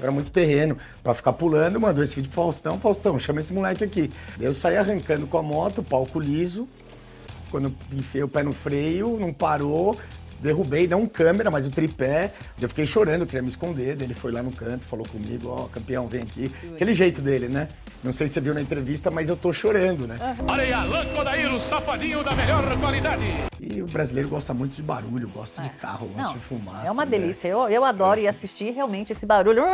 era muito terreno pra ficar pulando, mandou esse vídeo pro Faustão, Faustão, chama esse moleque aqui. Daí eu saí arrancando com a moto, palco liso, quando eu enfiei o pé no freio, não parou, derrubei, não câmera, mas o tripé, eu fiquei chorando, queria me esconder, daí ele foi lá no canto, falou comigo, ó, campeão, vem aqui, aquele jeito dele, né? Não sei se você viu na entrevista, mas eu tô chorando, né? Olha aí, Alan Kodair, o safadinho da melhor qualidade. E o brasileiro gosta muito de barulho, gosta de carro, gosta de fumaça. É uma né? delícia. Eu adoro ir assistir realmente esse barulho.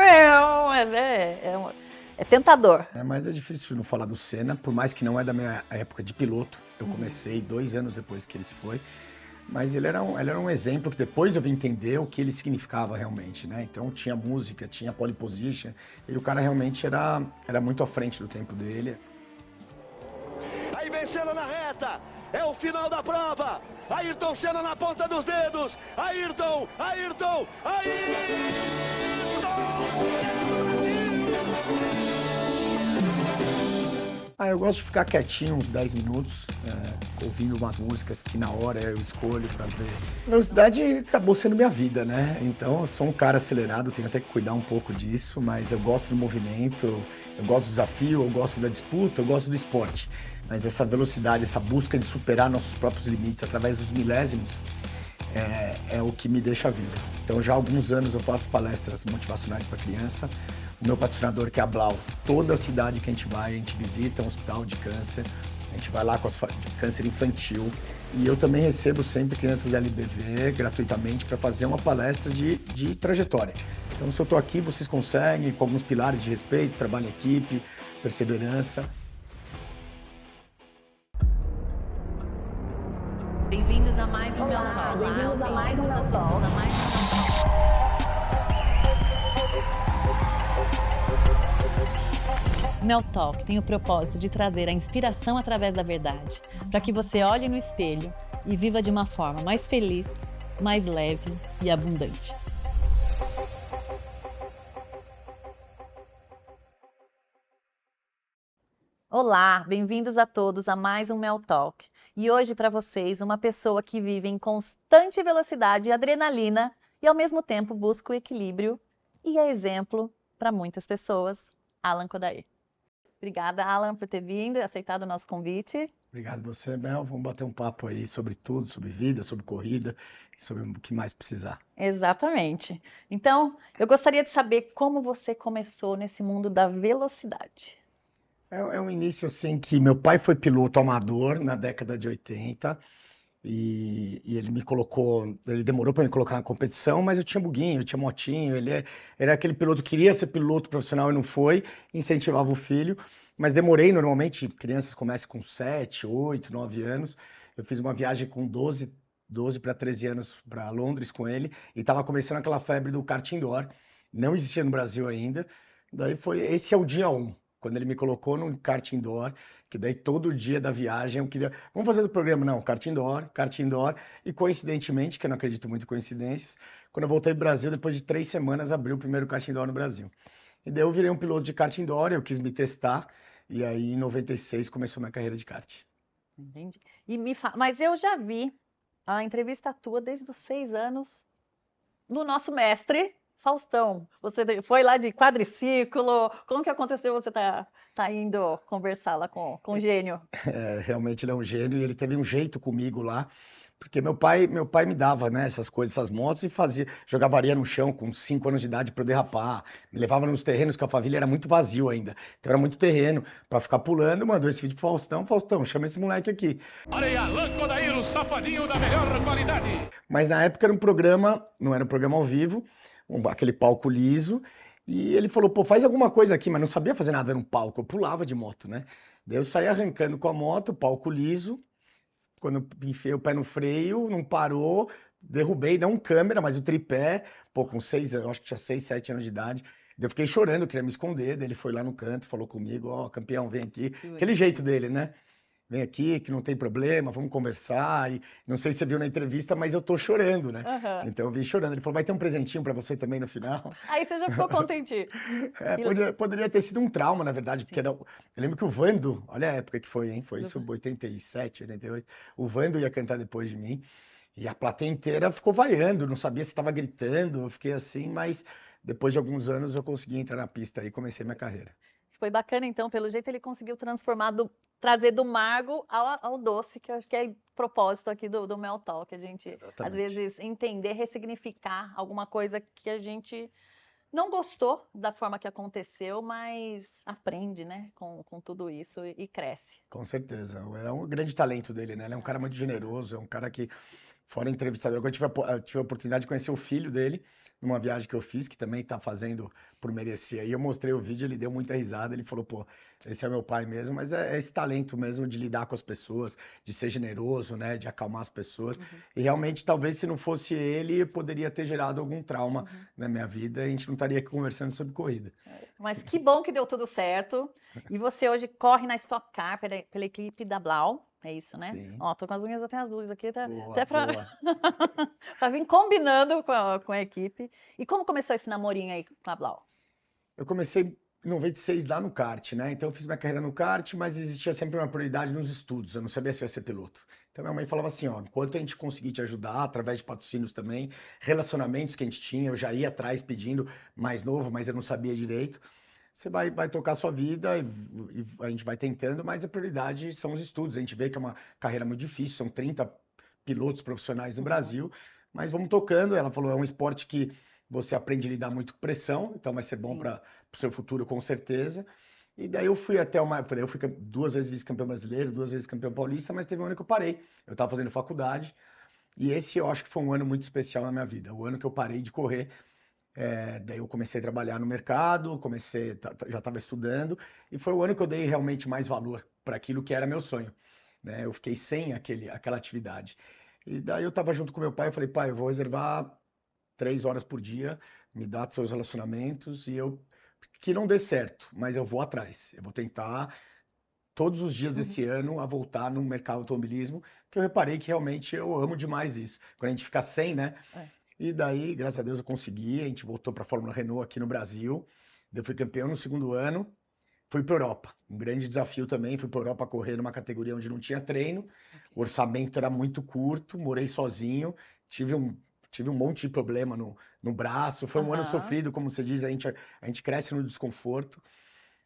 É tentador. Mas é difícil não falar do Senna, por mais que não é da minha época de piloto. Eu comecei 2 anos depois que ele se foi. Mas ele era um exemplo que depois eu vim entender o que ele significava realmente, né? Então tinha música, tinha pole position, e o cara realmente era muito à frente do tempo dele. Aí vencendo na reta, é o final da prova. Ayrton Senna na ponta dos dedos. Ayrton! Eu gosto de ficar quietinho uns 10 minutos, ouvindo umas músicas que na hora eu escolho pra ver. A velocidade acabou sendo minha vida, né? Então eu sou um cara acelerado, tenho até que cuidar um pouco disso, mas eu gosto do movimento, eu gosto do desafio, eu gosto da disputa, eu gosto do esporte. Mas essa velocidade, essa busca de superar nossos próprios limites através dos milésimos, é o que me deixa vivo. Então já há alguns anos eu faço palestras motivacionais para criança. O meu patrocinador, que é a Blau, toda cidade que a gente vai, a gente visita um hospital de câncer, a gente vai lá com de câncer infantil. E eu também recebo sempre crianças LBV gratuitamente para fazer uma palestra de trajetória. Então se eu estou aqui, vocês conseguem, com alguns pilares de respeito, trabalho em equipe, perseverança. Bem-vindos a mais um Meu Talk. Bem-vindos a mais um Meu Talk. Meu Talk tem o propósito de trazer a inspiração através da verdade, para que você olhe no espelho e viva de uma forma mais feliz, mais leve e abundante. Olá, bem-vindos a todos a mais um Mel Talk. E hoje para vocês, uma pessoa que vive em constante velocidade e adrenalina e ao mesmo tempo busca o equilíbrio e é exemplo para muitas pessoas, Alan Kodair. Obrigada, Alan, por ter vindo e aceitado o nosso convite. Obrigado você, Mel. Vamos bater um papo aí sobre tudo, sobre vida, sobre corrida e sobre o que mais precisar. Exatamente. Então, eu gostaria de saber como você começou nesse mundo da velocidade. É um início assim que meu pai foi piloto amador na década de 80 e ele ele demorou para me colocar na competição, mas eu tinha buguinho, eu tinha motinho, era aquele piloto que queria ser piloto profissional e não foi, incentivava o filho, mas demorei normalmente, crianças começam com 7, 8, 9 anos, eu fiz uma viagem com 12 para 13 anos para Londres com ele e estava começando aquela febre do kart indoor, não existia no Brasil ainda, esse é o dia 1. Quando ele me colocou no kart indoor, que daí todo dia da viagem eu queria... Vamos fazer do programa? Não, kart indoor. E coincidentemente, que eu não acredito muito em coincidências, quando eu voltei pro Brasil, depois de 3 semanas, abriu o primeiro kart indoor no Brasil. E daí eu virei um piloto de kart indoor, eu quis me testar, e aí em 96 começou minha carreira de kart. Entendi. Mas eu já vi a entrevista tua desde os 6 anos do nosso mestre, Faustão. Você foi lá de quadriciclo, como que aconteceu você tá indo conversar lá com o gênio? Realmente ele é um gênio e ele teve um jeito comigo lá, porque meu pai me dava, né, essas coisas, essas motos e jogava areia no chão com 5 anos de idade para eu derrapar, me levava nos terrenos que a família era muito vazio ainda, então era muito terreno para ficar pulando, mandou esse vídeo pro Faustão, chama esse moleque aqui. Olha aí, Alan Kodair, o safadinho da melhor qualidade. Mas na época era um programa, não era um programa ao vivo, aquele palco liso, e ele falou, pô, faz alguma coisa aqui, mas não sabia fazer nada no palco, eu pulava de moto, né? Daí eu saí arrancando com a moto, palco liso, quando eu enfiei o pé no freio, não parou, derrubei, não câmera, mas o tripé, pô, com 6 anos, acho que tinha 6, 7 anos de idade, daí eu fiquei chorando, queria me esconder, daí ele foi lá no canto, falou comigo, ó, campeão, vem aqui, aquele jeito dele, né? Vem aqui, que não tem problema, vamos conversar. E não sei se você viu na entrevista, mas eu tô chorando, né? Então eu vim chorando. Ele falou, vai ter um presentinho pra você também no final. Aí você já ficou contentinho. Poderia ter sido um trauma, na verdade, porque eu lembro que o Vando, olha a época que foi, hein? Foi isso, 87, 88. O Vando ia cantar depois de mim. E a plateia inteira ficou vaiando, não sabia se estava gritando, eu fiquei assim, mas depois de alguns anos eu consegui entrar na pista e comecei minha carreira. Foi bacana, então, pelo jeito ele conseguiu transformar, trazer do amargo ao doce, que eu acho que é o propósito aqui do Mel Talk, a gente, às Exatamente. vezes, entender, ressignificar alguma coisa que a gente não gostou da forma que aconteceu, mas aprende, né, com tudo isso e cresce. Com certeza. É um grande talento dele, né? Ele é um cara muito generoso, é um cara que, fora entrevistador, eu tive a oportunidade de conhecer o filho dele numa viagem que eu fiz, que também tá fazendo por merecer. Aí eu mostrei o vídeo, ele deu muita risada, ele falou, pô, esse é meu pai mesmo, mas é esse talento mesmo de lidar com as pessoas, de ser generoso, né, de acalmar as pessoas. E realmente, talvez se não fosse ele, poderia ter gerado algum trauma na minha vida e a gente não estaria aqui conversando sobre corrida. Mas que bom que deu tudo certo. E você hoje corre na Stock Car pela equipe da Blau, é isso, né? Sim. Ó, tô com as unhas até azuis aqui, Boa, até pra, boa. pra vir combinando com a equipe. E como começou esse namorinho aí com a Blau? Eu comecei em 96 lá no kart, né? Então eu fiz minha carreira no kart, mas existia sempre uma prioridade nos estudos. Eu não sabia se eu ia ser piloto. Então minha mãe falava assim, ó, enquanto a gente conseguir te ajudar, através de patrocínios também, relacionamentos que a gente tinha, eu já ia atrás pedindo mais novo, mas eu não sabia direito. Você vai tocar a sua vida e a gente vai tentando, mas a prioridade são os estudos. A gente vê que é uma carreira muito difícil, são 30 pilotos profissionais no Brasil, mas vamos tocando. Ela falou, é um esporte que você aprende a lidar muito com pressão, então vai ser bom para o seu futuro com certeza. E daí eu fui até eu fui 2 vezes vice-campeão brasileiro, 2 vezes campeão paulista, mas teve um ano que eu parei. Eu estava fazendo faculdade e esse eu acho que foi um ano muito especial na minha vida, o ano que eu parei de correr. Daí eu comecei a trabalhar no mercado, já estava estudando, e foi o ano que eu dei realmente mais valor para aquilo que era meu sonho, né? Eu fiquei sem aquela atividade. E daí eu estava junto com meu pai, eu falei, pai, eu vou reservar 3 horas por dia, me dá seus relacionamentos, que não dê certo, mas eu vou atrás. Eu vou tentar todos os dias desse ano a voltar no mercado do automobilismo, que eu reparei que realmente eu amo demais isso. Quando a gente fica sem, né? E daí, graças a Deus, eu consegui. A gente voltou para a Fórmula Renault aqui no Brasil. Eu fui campeão no segundo ano. Fui para a Europa. Um grande desafio também. Fui para a Europa correr numa categoria onde não tinha treino. O orçamento era muito curto. Morei sozinho. Tive um monte de problema no braço. Foi um ano sofrido, como você diz. A gente cresce no desconforto.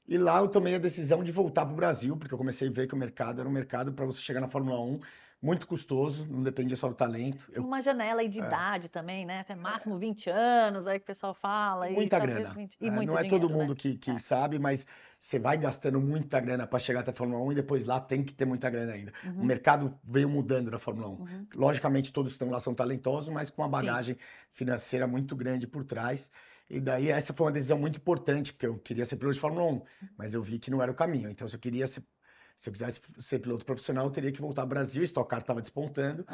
E lá eu tomei a decisão de voltar para o Brasil, porque eu comecei a ver que o mercado era um mercado para você chegar na Fórmula 1 muito custoso, não dependia só do talento. Tem uma janela aí de idade também, né? Até máximo 20 anos, aí que o pessoal fala. Muita talvez grana. 20... E muito Não é dinheiro, todo mundo né? que sabe, mas você vai gastando muita grana para chegar até a Fórmula 1 e depois lá tem que ter muita grana ainda. O mercado veio mudando na Fórmula 1. Logicamente, todos que estão lá são talentosos, mas com uma bagagem financeira muito grande por trás. E daí essa foi uma decisão muito importante, porque eu queria ser piloto de Fórmula 1, mas eu vi que não era o caminho. Então, se eu quisesse ser piloto profissional, eu teria que voltar ao Brasil. A Stock Car estava despontando.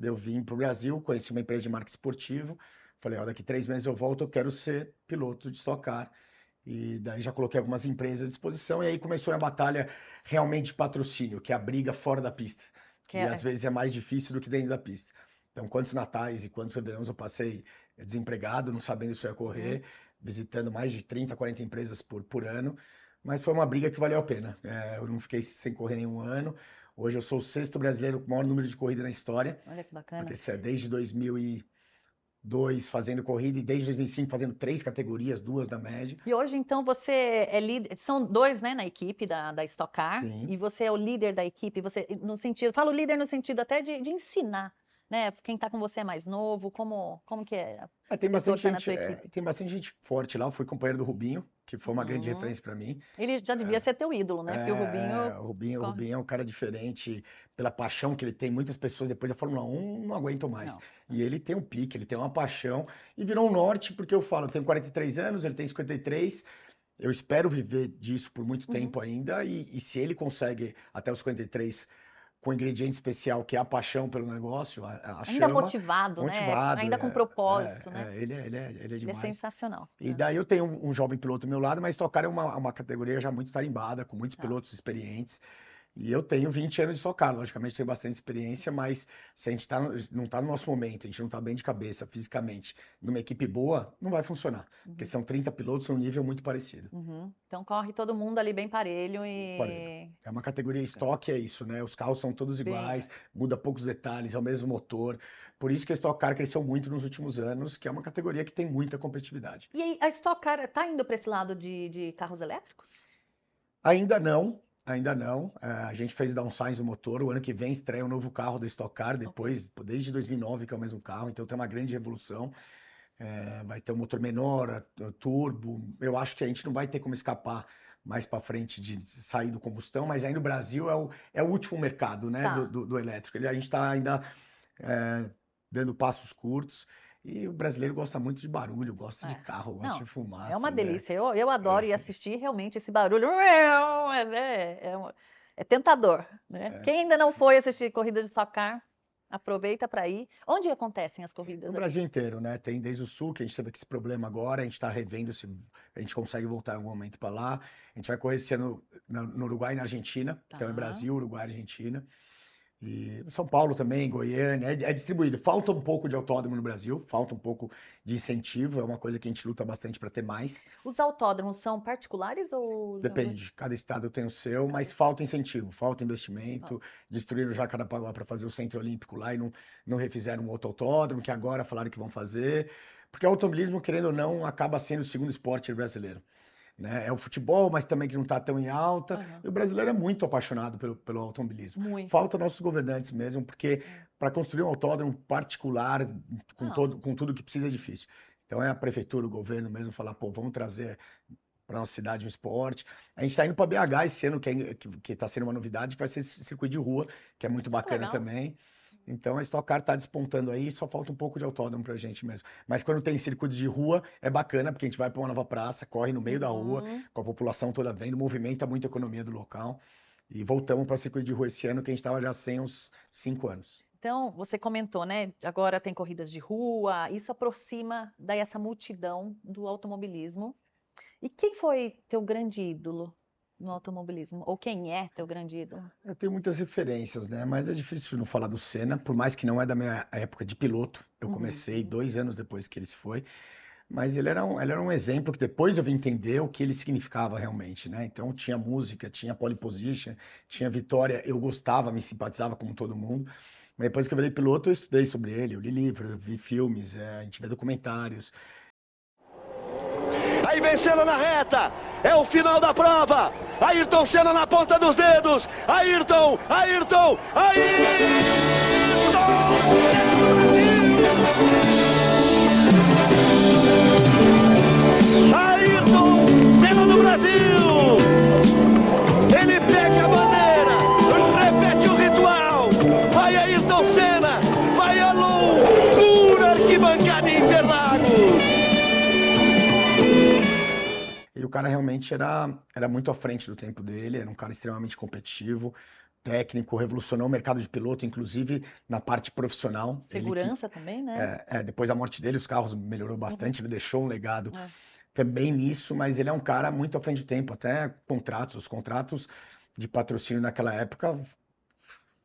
Eu vim para o Brasil, conheci uma empresa de marketing esportivo. Falei, ó, daqui 3 meses eu volto, eu quero ser piloto de Stock Car. E daí já coloquei algumas empresas à disposição. E aí começou a batalha realmente de patrocínio, que é a briga fora da pista. Que às vezes é mais difícil do que dentro da pista. Então, quantos natais e quantos réveillons eu passei desempregado, não sabendo se eu ia correr, visitando mais de 30, 40 empresas por ano. Mas foi uma briga que valeu a pena. Eu não fiquei sem correr nenhum ano. Hoje eu sou o 6º brasileiro com o maior número de corrida na história. Olha que bacana. Porque desde 2002 fazendo corrida e desde 2005 fazendo 3 categorias, 2 da média. E hoje, então, você é líder. São 2, né, na equipe da Stock Car. Sim. E você é o líder da equipe. Você, no sentido, falo líder no sentido até de ensinar, né? Quem tá com você é mais novo, como que é? Tem bastante Tá na gente, tua equipe. tem bastante gente forte lá. Eu fui companheiro do Rubinho, que foi uma grande referência para mim. Ele já devia ser teu ídolo, né? Porque O Rubinho é um cara diferente pela paixão que ele tem. Muitas pessoas depois da Fórmula 1 não aguentam mais. Não. E ele tem um pique, ele tem uma paixão e virou um norte, porque eu falo, eu tenho 43 anos, ele tem 53. Eu espero viver disso por muito tempo ainda. E se ele consegue até os 53 com um ingrediente especial, que é a paixão pelo negócio, a Ainda chama. motivado, né? Ainda com propósito, né? Ele é Ele é demais. sensacional. E daí eu tenho um jovem piloto do meu lado, mas Stock Car é uma categoria já muito tarimbada, com muitos pilotos experientes. E eu tenho 20 anos de Stock Car, logicamente tenho bastante experiência, mas se a gente não está no nosso momento, a gente não está bem de cabeça, fisicamente, numa equipe boa, não vai funcionar. Porque são 30 pilotos num nível muito parecido. Então corre todo mundo ali bem parelho Parelho. É uma categoria estoque, é isso, né? Os carros são todos iguais, muda poucos detalhes, é o mesmo motor. Por isso que a Stock Car cresceu muito nos últimos anos, que é uma categoria que tem muita competitividade. E aí, a Stock Car tá indo para esse lado de carros elétricos? Ainda não. Ainda não. A gente fez downsize do motor. O ano que vem estreia um novo carro da Stock Car, depois, desde 2009, que é o mesmo carro. Então tem uma grande revolução. Vai ter um motor menor, turbo. Eu acho que a gente não vai ter como escapar mais para frente de sair do combustão, mas aí no Brasil é o último mercado, né, do elétrico. A gente está ainda dando passos curtos. E o brasileiro gosta muito de barulho, gosta de carro, gosta de fumaça. É uma né? delícia. Eu adoro ir assistir realmente esse barulho. É tentador, né? Quem ainda não foi assistir corrida de Stock Car, aproveita para ir. Onde acontecem as corridas No aqui? Brasil inteiro, né? Tem desde o sul, que a gente teve esse problema agora, a gente está revendo se a gente consegue voltar em algum momento para lá. A gente vai correr esse ano no Uruguai e na Argentina. Então é Brasil, Uruguai e Argentina. E São Paulo também, Goiânia, é distribuído. Falta um pouco de autódromo no Brasil, falta um pouco de incentivo, é uma coisa que a gente luta bastante para ter mais. Os autódromos são particulares ou... Depende, cada estado tem o seu, mas falta incentivo, falta investimento. Destruíram o Jacarepaguá para fazer o Centro Olímpico lá e não refizeram um outro autódromo, que agora falaram que vão fazer. Porque o automobilismo, querendo ou não, acaba sendo o segundo esporte brasileiro. Né? É o futebol, mas também que não está tão em alta. E o brasileiro é muito apaixonado pelo automobilismo. Muito. Falta nossos governantes mesmo, porque para construir um autódromo particular, com tudo que precisa, é difícil. Então é a prefeitura, o governo mesmo falar, pô, vamos trazer para nossa cidade um esporte. A gente está indo para BH esse ano, que está sendo uma novidade, que vai ser esse circuito de rua, que é muito bacana também. Então a Stock Car está despontando aí, só falta um pouco de autódromo pra gente mesmo. Mas quando tem circuito de rua, é bacana, porque a gente vai para uma nova praça, corre no meio da rua, com a população toda vendo, movimenta muito a economia do local. E voltamos para circuito de rua esse ano, que a gente estava já sem uns 5 anos. Então, você comentou, né? Agora tem corridas de rua, isso aproxima daí essa multidão do automobilismo. E quem foi teu grande ídolo no automobilismo? Ou quem é teu grande ídolo? Eu tenho muitas referências, né? Mas é difícil não falar do Senna, por mais que não é da minha época de piloto. Eu comecei 2 anos depois que ele se foi. Mas ele era um exemplo que depois eu vim entender o que ele significava realmente, né? Então tinha música, tinha pole position, tinha vitória. Eu gostava, me simpatizava como todo mundo. Mas depois que eu virei piloto, eu estudei sobre ele, eu li livros, eu vi filmes, a gente vê documentários. Aí vencendo na reta, é o final da prova. Ayrton Senna na ponta dos dedos. Ayrton! Ayrton Senna do Brasil! Ele pega a bandeira, repete o ritual. Vai Ayrton Senna, vai a loucura arquibancada em Interlagos. E o cara realmente era muito à frente do tempo dele, era um cara extremamente competitivo, técnico, revolucionou o mercado de piloto, inclusive na parte profissional. Segurança também, né? Depois da morte dele, os carros melhorou bastante, ele deixou um legado também nisso, mas ele é um cara muito à frente do tempo, até os contratos de patrocínio naquela época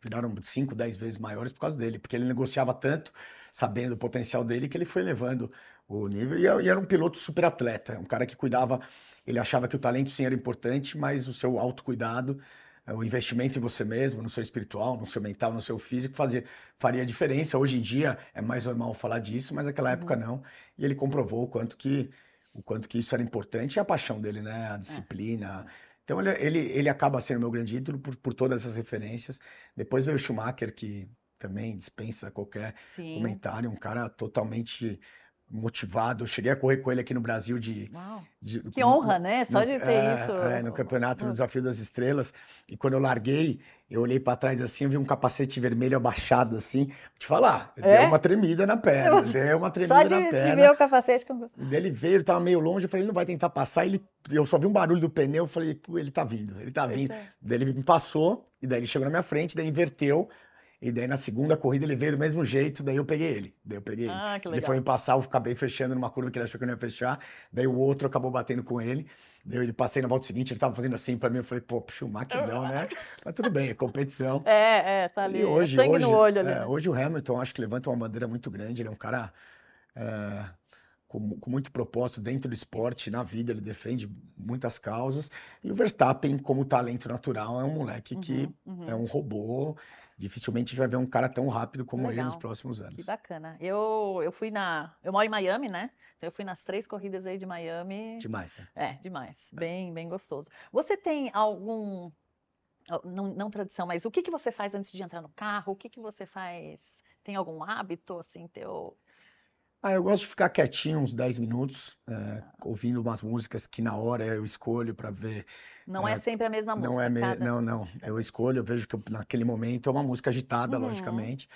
viraram 5, 10 vezes maiores por causa dele, porque ele negociava tanto, sabendo do potencial dele, que ele foi levando o nível, e era um piloto super atleta, um cara que cuidava, ele achava que o talento sim era importante, mas o seu autocuidado, o investimento em você mesmo, no seu espiritual, no seu mental, no seu físico, faria diferença. Hoje em dia é mais normal falar disso, mas naquela época não, e ele comprovou o quanto que isso era importante, e a paixão dele, né, a disciplina. Então ele acaba sendo meu grande ídolo por todas essas referências. Depois veio o Schumacher, que também dispensa qualquer comentário, um cara totalmente motivado. Eu cheguei a correr com ele aqui no Brasil Que honra, né? Só de ter isso. No campeonato, no Desafio das Estrelas. E quando eu larguei, eu olhei para trás assim, eu vi um capacete vermelho abaixado assim. Vou te falar, deu uma tremida na perna. Só de ver o capacete. E ele veio, ele tava meio longe, eu falei, ele não vai tentar passar. Eu só vi um barulho do pneu, eu falei, ele tá vindo. Daí ele me passou, e daí ele chegou na minha frente, daí inverteu. E daí na segunda corrida ele veio do mesmo jeito, daí eu peguei ele. Que legal. Ele foi me passar, eu acabei fechando numa curva que ele achou que eu não ia fechar, daí o outro acabou batendo com ele. Ele passei na volta seguinte, ele tava fazendo assim pra mim, eu falei, pô, Schumacher não, né? Mas tudo bem, é competição. Tá ali. E hoje, Sangue no olho ali, né? hoje o Hamilton acho que levanta uma bandeira muito grande, ele é um cara é, com muito propósito dentro do esporte, na vida, ele defende muitas causas. E o Verstappen, como talento natural, é um moleque que é um robô. Dificilmente a gente vai ver um cara tão rápido como ele nos Legal. próximos Que anos. bacana. Eu fui eu moro em Miami, né? Então eu fui nas 3 corridas aí de Miami. Demais, né? Demais. Bem gostoso. Você tem algum, não tradição, mas o que que você faz antes de entrar no carro? O que que você faz? Tem algum hábito, assim, teu? Eu gosto de ficar quietinho uns 10 minutos, ouvindo umas músicas que na hora eu escolho para ver. Não é sempre a mesma Não música, cada... não. Eu escolho, eu vejo que naquele momento é uma música agitada, Uhum. logicamente.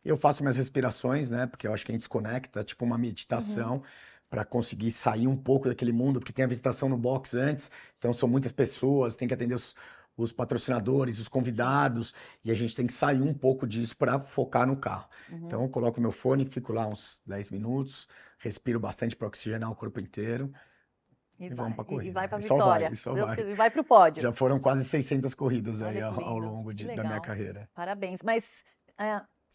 Eu faço minhas respirações, né? Porque eu acho que a gente se conecta, tipo uma meditação, para conseguir sair um pouco daquele mundo, porque tem a visitação no box antes, então são muitas pessoas, tem que atender os patrocinadores, os convidados, e a gente tem que sair um pouco disso para focar no carro. Então eu coloco meu fone, fico lá uns 10 minutos, respiro bastante para oxigenar o corpo inteiro e vamos para a corrida. E vai para a E só vai, vitória. e só Deus vai. quiser, e vai para o pódio. Já foram quase 600 corridas aí Olha que ao lindo, longo que da minha legal. carreira. Parabéns. Mas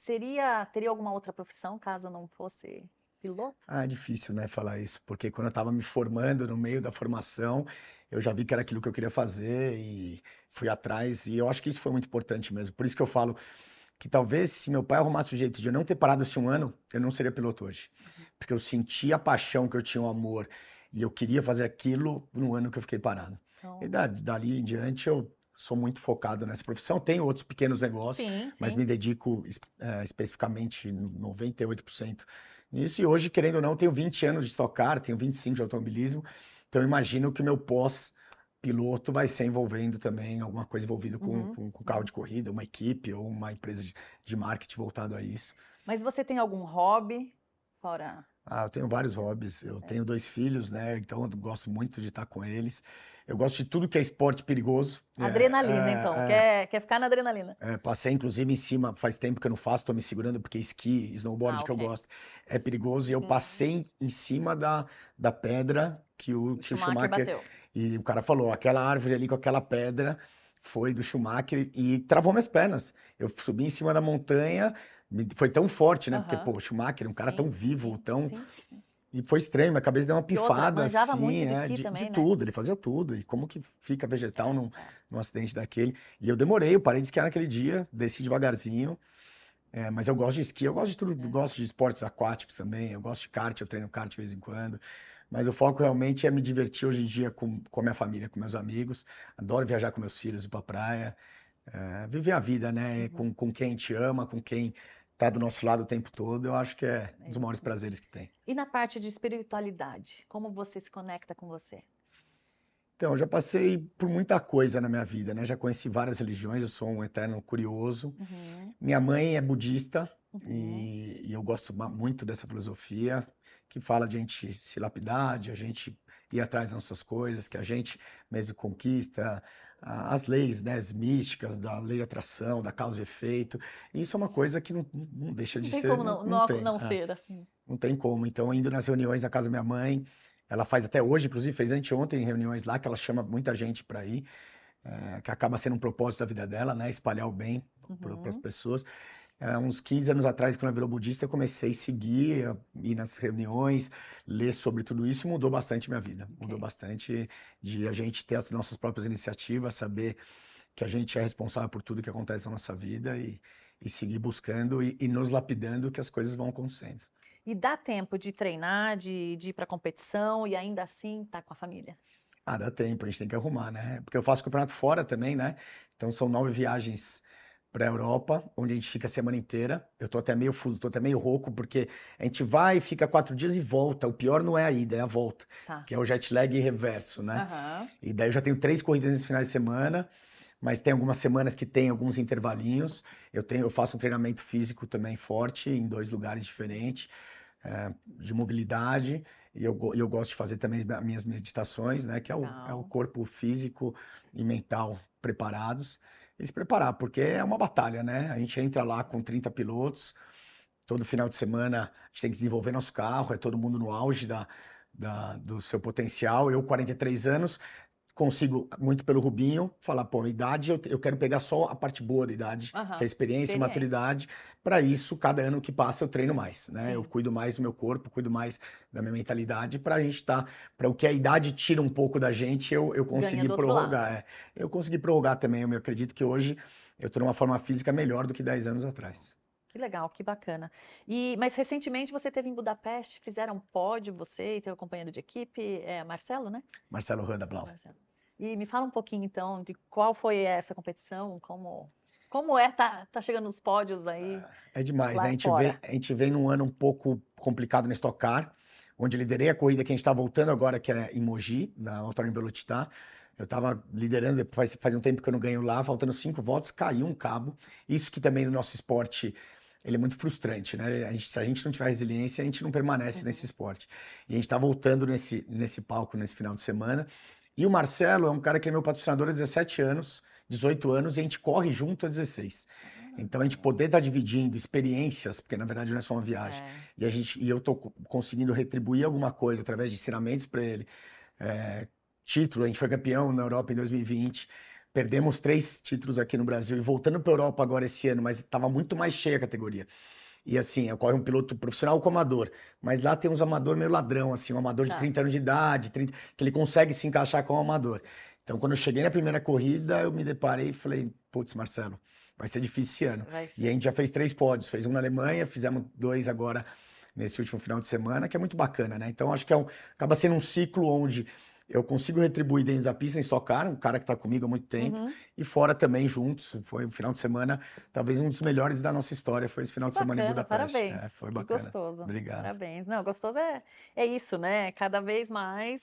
teria alguma outra profissão caso não fosse piloto? É difícil, né, falar isso, porque quando eu estava me formando, no meio da formação, eu já vi que era aquilo que eu queria fazer e fui atrás, e eu acho que isso foi muito importante mesmo. Por isso que eu falo que talvez se meu pai arrumasse o jeito de eu não ter parado esse um ano, eu não seria piloto hoje. Porque eu senti a paixão que eu tinha, o amor, e eu queria fazer aquilo no ano que eu fiquei parado. Então, E dali em diante eu sou muito focado nessa profissão. Tenho outros pequenos negócios, sim, mas sim. me dedico especificamente 98% nisso. E hoje, querendo ou não, tenho 20 anos de Stock Car, tenho 25 de automobilismo. Então, eu imagino que o meu pós-piloto vai ser envolvendo também alguma coisa envolvida com carro de corrida, uma equipe ou uma empresa de marketing voltado a isso. Mas você tem algum hobby fora? Eu tenho vários hobbies. Eu tenho 2 filhos, né? Então eu gosto muito de estar com eles. Eu gosto de tudo que é esporte perigoso. Adrenalina, então. Quer ficar na adrenalina? Passei inclusive em cima, faz tempo que eu não faço, estou me segurando porque esqui, snowboard que eu Ok. gosto, é perigoso. E eu passei em cima da pedra que o Schumacher bateu. E o cara falou, aquela árvore ali com aquela pedra foi do Schumacher e travou minhas pernas. Eu subi em cima da montanha, foi tão forte, né? Porque, pô, o Schumacher, um cara tão vivo, tão... Sim. E foi estranho, minha cabeça deu uma E outra, pifada, manjava assim, muito de né? esqui também, né? tudo, ele fazia tudo. E como que fica vegetal num acidente daquele? E eu demorei, eu parei de esquiar naquele dia, desci devagarzinho. Mas eu gosto de esqui, eu gosto de tudo, eu gosto de esportes aquáticos também, eu gosto de kart, eu treino kart de vez em quando. Mas o foco realmente é me divertir hoje em dia com a minha família, com meus amigos. Adoro viajar com meus filhos, ir pra praia. Viver a vida, né? Com quem te ama, com quem tá do nosso lado o tempo todo, eu acho que é um dos maiores prazeres que tem. E na parte de espiritualidade, como você se conecta com você? Então, eu já passei por muita coisa na minha vida, né? Já conheci várias religiões, eu sou um eterno curioso. Minha mãe é budista e eu gosto muito dessa filosofia que fala de a gente se lapidar, de a gente ir atrás das nossas coisas, que a gente mesmo conquista as leis, né, as místicas da lei de atração, da causa e efeito. E isso é uma coisa que não deixa de Não tem ser. como não ser assim. Não tem como. Então, indo nas reuniões na casa da minha mãe, ela faz até hoje, inclusive fez anteontem reuniões lá, que ela chama muita gente para ir, que acaba sendo um propósito da vida dela, né? Espalhar o bem para as pessoas. Uns 15 anos atrás, quando eu virou budista, eu comecei a seguir, ir nas reuniões, ler sobre tudo isso, e mudou bastante minha vida. Mudou bastante de a gente ter as nossas próprias iniciativas, saber que a gente é responsável por tudo que acontece na nossa vida e seguir buscando e nos lapidando que as coisas vão acontecendo. E dá tempo de treinar, de ir para competição e ainda assim tá com a família? Dá tempo, a gente tem que arrumar, né? Porque eu faço campeonato fora também, né? Então são 9 viagens para a Europa, onde a gente fica a semana inteira. Eu tô até meio fuso, tô até meio rouco, porque a gente vai, fica 4 dias e volta. O pior não é a ida, é a volta, que é o jet lag reverso, né? E daí eu já tenho 3 corridas nesse final de semana, mas tem algumas semanas que tem alguns intervalinhos. Eu faço um treinamento físico também forte em 2 lugares diferentes, de mobilidade, e eu gosto de fazer também as minhas meditações, né? Que é o corpo físico e mental preparados. E se preparar, porque é uma batalha, né? A gente entra lá com 30 pilotos, todo final de semana a gente tem que desenvolver nosso carro, é todo mundo no auge do seu potencial. Eu, 43 anos, consigo, muito pelo Rubinho, falar, pô, idade, eu quero pegar só a parte boa da idade, que é a experiência e maturidade. Para isso, cada ano que passa, eu treino mais, né? Sim. Eu cuido mais do meu corpo, cuido mais da minha mentalidade, para a gente estar, para o que a idade tira um pouco da gente, eu consegui do outro lado. prorrogar. Eu consegui prorrogar também, eu acredito que hoje eu estou numa forma física melhor do que 10 anos atrás. Que legal, que bacana. Mas recentemente você esteve em Budapeste, fizeram pódio, você e teu companheiro de equipe, Marcelo, né? Marcelo Randa-Blau. Marcelo. E me fala um pouquinho então de qual foi essa competição, como tá chegando nos pódios aí. É demais, lá né? fora. A gente vem num ano um pouco complicado na Stock Car, onde eu liderei a corrida que a gente está voltando agora, que é em Mogi, na Autódromo Velocitar. Eu estava liderando, faz um tempo que eu não ganho lá, faltando 5 voltas, caiu um cabo. Isso que também no nosso esporte, ele é muito frustrante, né? Se a gente não tiver resiliência, a gente não permanece nesse esporte. E a gente está voltando nesse palco, nesse final de semana. E o Marcelo é um cara que é meu patrocinador há 17 anos, 18 anos, e a gente corre junto há 16. Então a gente poder estar dividindo experiências, porque na verdade não é só uma viagem, e eu estou conseguindo retribuir alguma coisa através de ensinamentos para ele. Título, a gente foi campeão na Europa em 2020, perdemos 3 títulos aqui no Brasil e voltando para a Europa agora esse ano, mas estava muito mais cheia a categoria. E assim, ocorre um piloto profissional como amador, mas lá tem uns amador meio ladrão, assim, um amador de 30 anos de idade, que ele consegue se encaixar como amador. Então, quando eu cheguei na primeira corrida, eu me deparei e falei, putz, Marcelo, vai ser difícil esse ano. E a gente já fez 3 pódios, fez um na Alemanha, fizemos 2 agora nesse último final de semana, que é muito bacana, né? Então, acho que acaba sendo um ciclo onde eu consigo retribuir dentro da pista em Stock Car, um cara que está comigo há muito tempo, e fora também juntos. Foi um final de semana, talvez um dos melhores da nossa história, foi esse final de semana em Budapeste. Parabéns. Foi bacana. Que gostoso. Obrigado. Parabéns. Não, gostoso é isso, né? Cada vez mais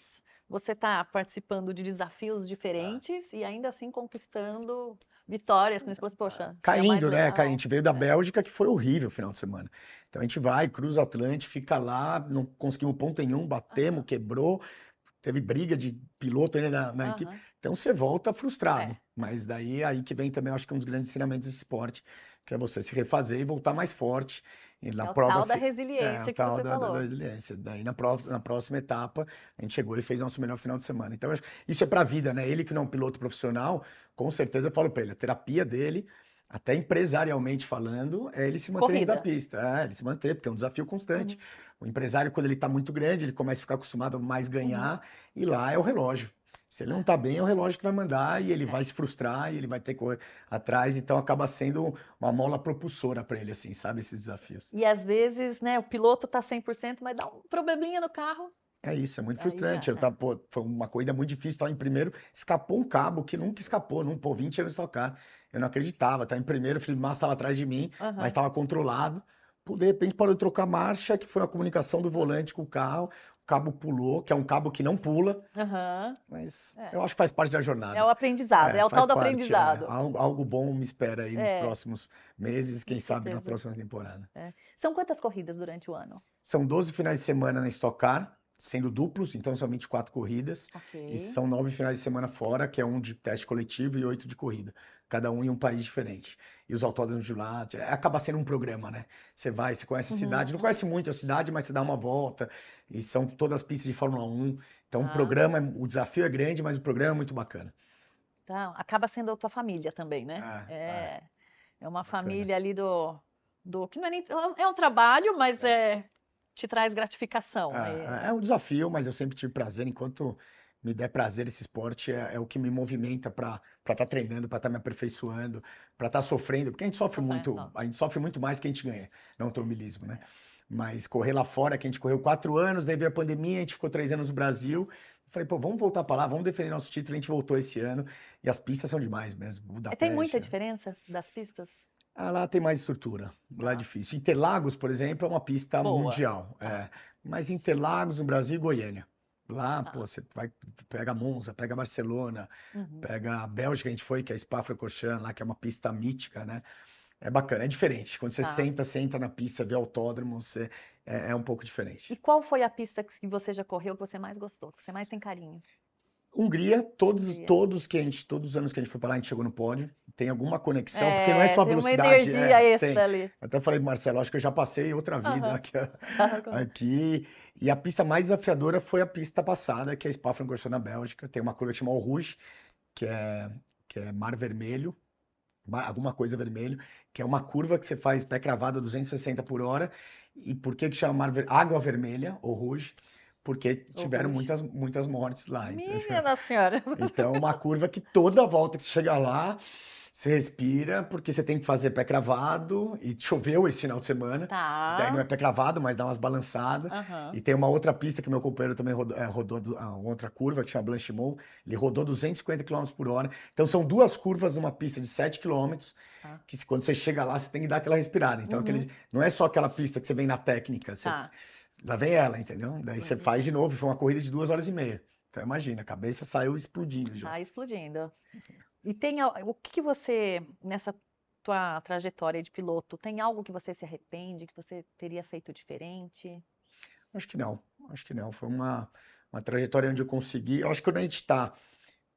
você está participando de desafios diferentes e ainda assim conquistando vitórias. Como você falou, poxa, caindo, né? A gente veio da Bélgica, que foi horrível o final de semana. Então a gente vai, cruza o Atlântico, fica lá, não conseguimos ponto nenhum, batemos, quebrou. Teve briga de piloto ainda na equipe. Então você volta frustrado. Mas daí aí que vem também, acho que um dos grandes ensinamentos desse esporte, que é você se refazer e voltar mais forte. E na prova, tal da resiliência que você falou. Da resiliência. Daí na próxima etapa, a gente chegou e fez nosso melhor final de semana. Então isso é pra vida, né? Ele que não é um piloto profissional, com certeza eu falo pra ele, a terapia dele, até empresarialmente falando, é ele se manter dentro da pista. Ele se manter, porque é um desafio constante. O empresário, quando ele está muito grande, ele começa a ficar acostumado a mais ganhar, e lá é o relógio. Se ele não está bem, é o relógio que vai mandar, e ele vai se frustrar, e ele vai ter que correr atrás, então acaba sendo uma mola propulsora para ele, assim, sabe, esses desafios. E às vezes, né, o piloto está 100%, mas dá um probleminha no carro. É isso, é muito frustrante. Foi uma corrida muito difícil, estava em primeiro, escapou um cabo que nunca escapou, 20 anos de tocar. Eu não acreditava, estava em primeiro, o Felipe Massa estava atrás de mim, mas estava controlado. De repente parou de trocar marcha, que foi a comunicação do volante com o carro, o cabo pulou, que é um cabo que não pula, mas eu acho que faz parte da jornada. É o aprendizado, é o tal do aprendizado. Algo bom me espera aí nos próximos meses, quem sabe na próxima temporada. São quantas corridas durante o ano? São 12 finais de semana na Stock Car, sendo duplos, então são 24 corridas, e são 9 finais de semana fora, que é um de teste coletivo e 8 de corrida, cada um em um país diferente. E os autódromos de lá, acaba sendo um programa, né? Você conhece a cidade, não conhece muito a cidade, mas você dá uma volta, e são todas as pistas de Fórmula 1, então o desafio é grande, mas o programa é muito bacana. Então, acaba sendo a tua família também, né? É uma família ali do que não é nem, é um trabalho, mas te traz gratificação. É um desafio, mas eu sempre tive prazer. Enquanto me der prazer esse esporte, é o que me movimenta para estar treinando, para estar me aperfeiçoando, para estar sofrendo, porque a gente sofre muito mais que a gente ganha no automobilismo, né? Mas correr lá fora, que a gente correu 4 anos, daí veio a pandemia, a gente ficou 3 anos no Brasil. Falei, pô, vamos voltar para lá, vamos defender nosso título. A gente voltou esse ano e as pistas são demais mesmo. Budapeste, tem muita diferença das pistas? Lá tem mais estrutura, lá é difícil. Interlagos, por exemplo, é uma pista mundial. Mas Interlagos, no Brasil e Goiânia. Lá, pô, você pega Monza, pega Barcelona, pega a Bélgica, a gente foi, que é Spa-Francorchamps, lá que é uma pista mítica, né? É bacana, é diferente. Quando você senta na pista, vê autódromo, é um pouco diferente. E qual foi a pista que você já correu que você mais gostou, que você mais tem carinho? Hungria, Hungria. todos os anos que a gente foi para lá, a gente chegou no pódio. Tem alguma conexão, porque não é só a Tem uma velocidade, energia extra tem. ali. Até falei pro Marcelo, acho que eu já passei outra vida Aham. aqui, Aham. aqui. E a pista mais desafiadora foi a pista passada, que é Spa-Francorchamps na Bélgica. Tem uma curva que chama Eau Rouge, que é, que é mar vermelho, alguma coisa vermelho, que é uma curva que você faz pé cravado a 260 por hora. E por que que chama água vermelha, Eau Rouge? Porque Eau tiveram Rouge. muitas mortes lá, entendeu? Minha senhora. Então, uma curva que toda volta que você chega lá, você respira, porque você tem que fazer pé cravado, e choveu esse final de semana, daí não é Tá. pé cravado, mas dá umas balançadas. Aham. E tem uma outra pista que meu companheiro também rodou, outra curva, que chama Blanchimont, ele rodou 250 km por hora. Então, são duas curvas numa pista de 7 km, Tá. que quando você chega lá, você tem que dar aquela respirada. Então, Uhum. não é só aquela pista que você vem na técnica, Tá. lá vem ela, entendeu? Daí você Uhum. faz de novo, foi uma corrida de 2 horas e meia. Então, imagina, a cabeça saiu explodindo já. Tá explodindo. E o que que você, nessa tua trajetória de piloto, tem algo que você se arrepende, que você teria feito diferente? Acho que não, acho que não. Foi uma trajetória onde eu consegui. Eu acho que quando a gente está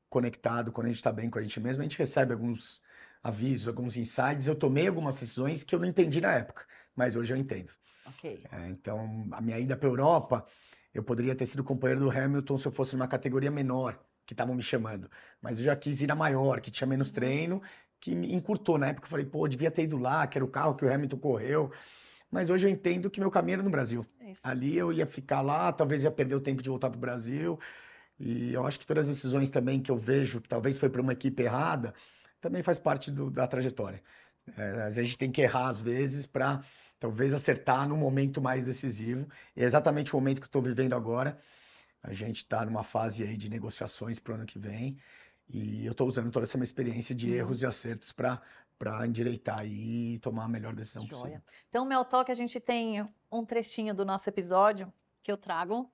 conectado, quando a gente está bem com a gente mesmo, a gente recebe alguns avisos, alguns insights. Eu tomei algumas decisões que eu não entendi na época, mas hoje eu entendo. Ok. Então, a minha ida para a Europa, eu poderia ter sido companheiro do Hamilton se eu fosse numa categoria menor, que estavam me chamando. Mas eu já quis ir na maior, que tinha menos treino, que me encurtou. Na época eu falei, pô, eu devia ter ido lá, que era o carro que o Hamilton correu. Mas hoje eu entendo que meu caminho era no Brasil. É isso. Ali eu ia ficar lá, talvez ia perder o tempo de voltar para o Brasil. E eu acho que todas as decisões também que eu vejo, que talvez foi para uma equipe errada, também faz parte da trajetória. Às vezes a gente tem que errar às vezes para talvez acertar no momento mais decisivo. E é exatamente o momento que eu estou vivendo agora. A gente está numa fase aí de negociações para o ano que vem. E eu estou usando toda essa minha experiência de erros e acertos para endireitar aí e tomar a melhor decisão possível. Joia. Então, no Mel Talk, a gente tem um trechinho do nosso episódio que eu trago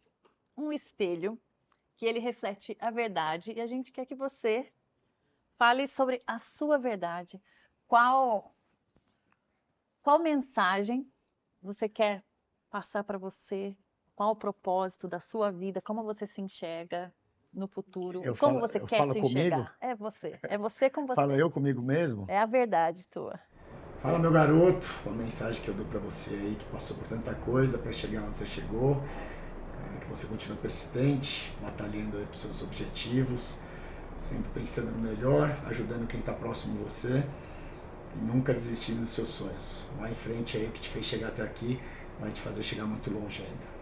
um espelho que ele reflete a verdade e a gente quer que você fale sobre a sua verdade. Qual mensagem você quer passar para você? Qual o propósito da sua vida? Como você se enxerga no futuro? Eu Como falo, você eu quer falo se comigo? enxergar? É você. É você com Falo você. eu comigo mesmo? É a verdade tua. Fala, meu garoto, uma mensagem que eu dou para você aí, que passou por tanta coisa para chegar onde você chegou, que você continue persistente, batalhando aí para os seus objetivos, sempre pensando no melhor, ajudando quem está próximo de você e nunca desistindo dos seus sonhos. Vai em frente aí, o que te fez chegar até aqui vai te fazer chegar muito longe ainda.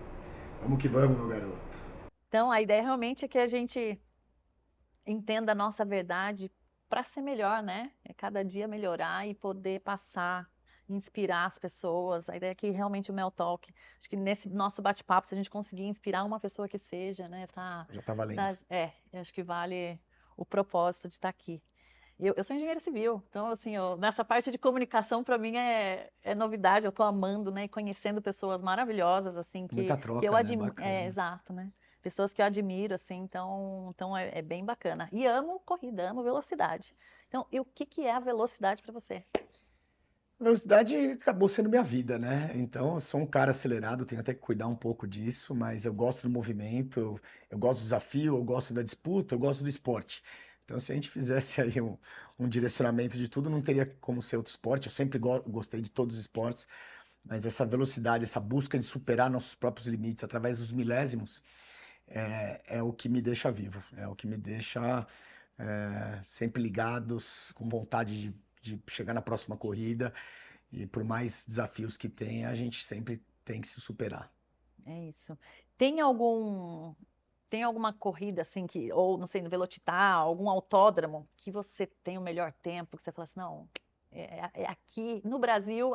Vamos que vamos, meu garoto. Então, a ideia realmente é que a gente entenda a nossa verdade para ser melhor, né? É cada dia melhorar e poder passar, inspirar as pessoas. A ideia é que realmente o Mel Talk, acho que nesse nosso bate-papo, se a gente conseguir inspirar uma pessoa que seja, né? Já tá valendo. Eu acho que vale o propósito de estar aqui. Eu sou engenheira civil, então, assim, nessa parte de comunicação, para mim, é novidade. Eu estou amando, né? E conhecendo pessoas maravilhosas, assim, Muita que troca, eu né? admiro. Bacana. Exato, né? Pessoas que eu admiro, assim, então é bem bacana. E amo corrida, amo velocidade. Então, o que é a velocidade para você? Velocidade acabou sendo minha vida, né? Então, eu sou um cara acelerado, tenho até que cuidar um pouco disso, mas eu gosto do movimento, eu gosto do desafio, eu gosto da disputa, eu gosto do esporte. Então, se a gente fizesse aí um direcionamento de tudo, não teria como ser outro esporte. Eu sempre gostei de todos os esportes, mas essa velocidade, essa busca de superar nossos próprios limites através dos milésimos, é o que me deixa vivo, é o que me deixa sempre ligados, com vontade de chegar na próxima corrida. E por mais desafios que tenha, a gente sempre tem que se superar. É isso. Tem alguma corrida, assim, ou não sei, no Velocitar, algum autódromo, que você tem o melhor tempo, que você fala assim, não, é aqui no Brasil,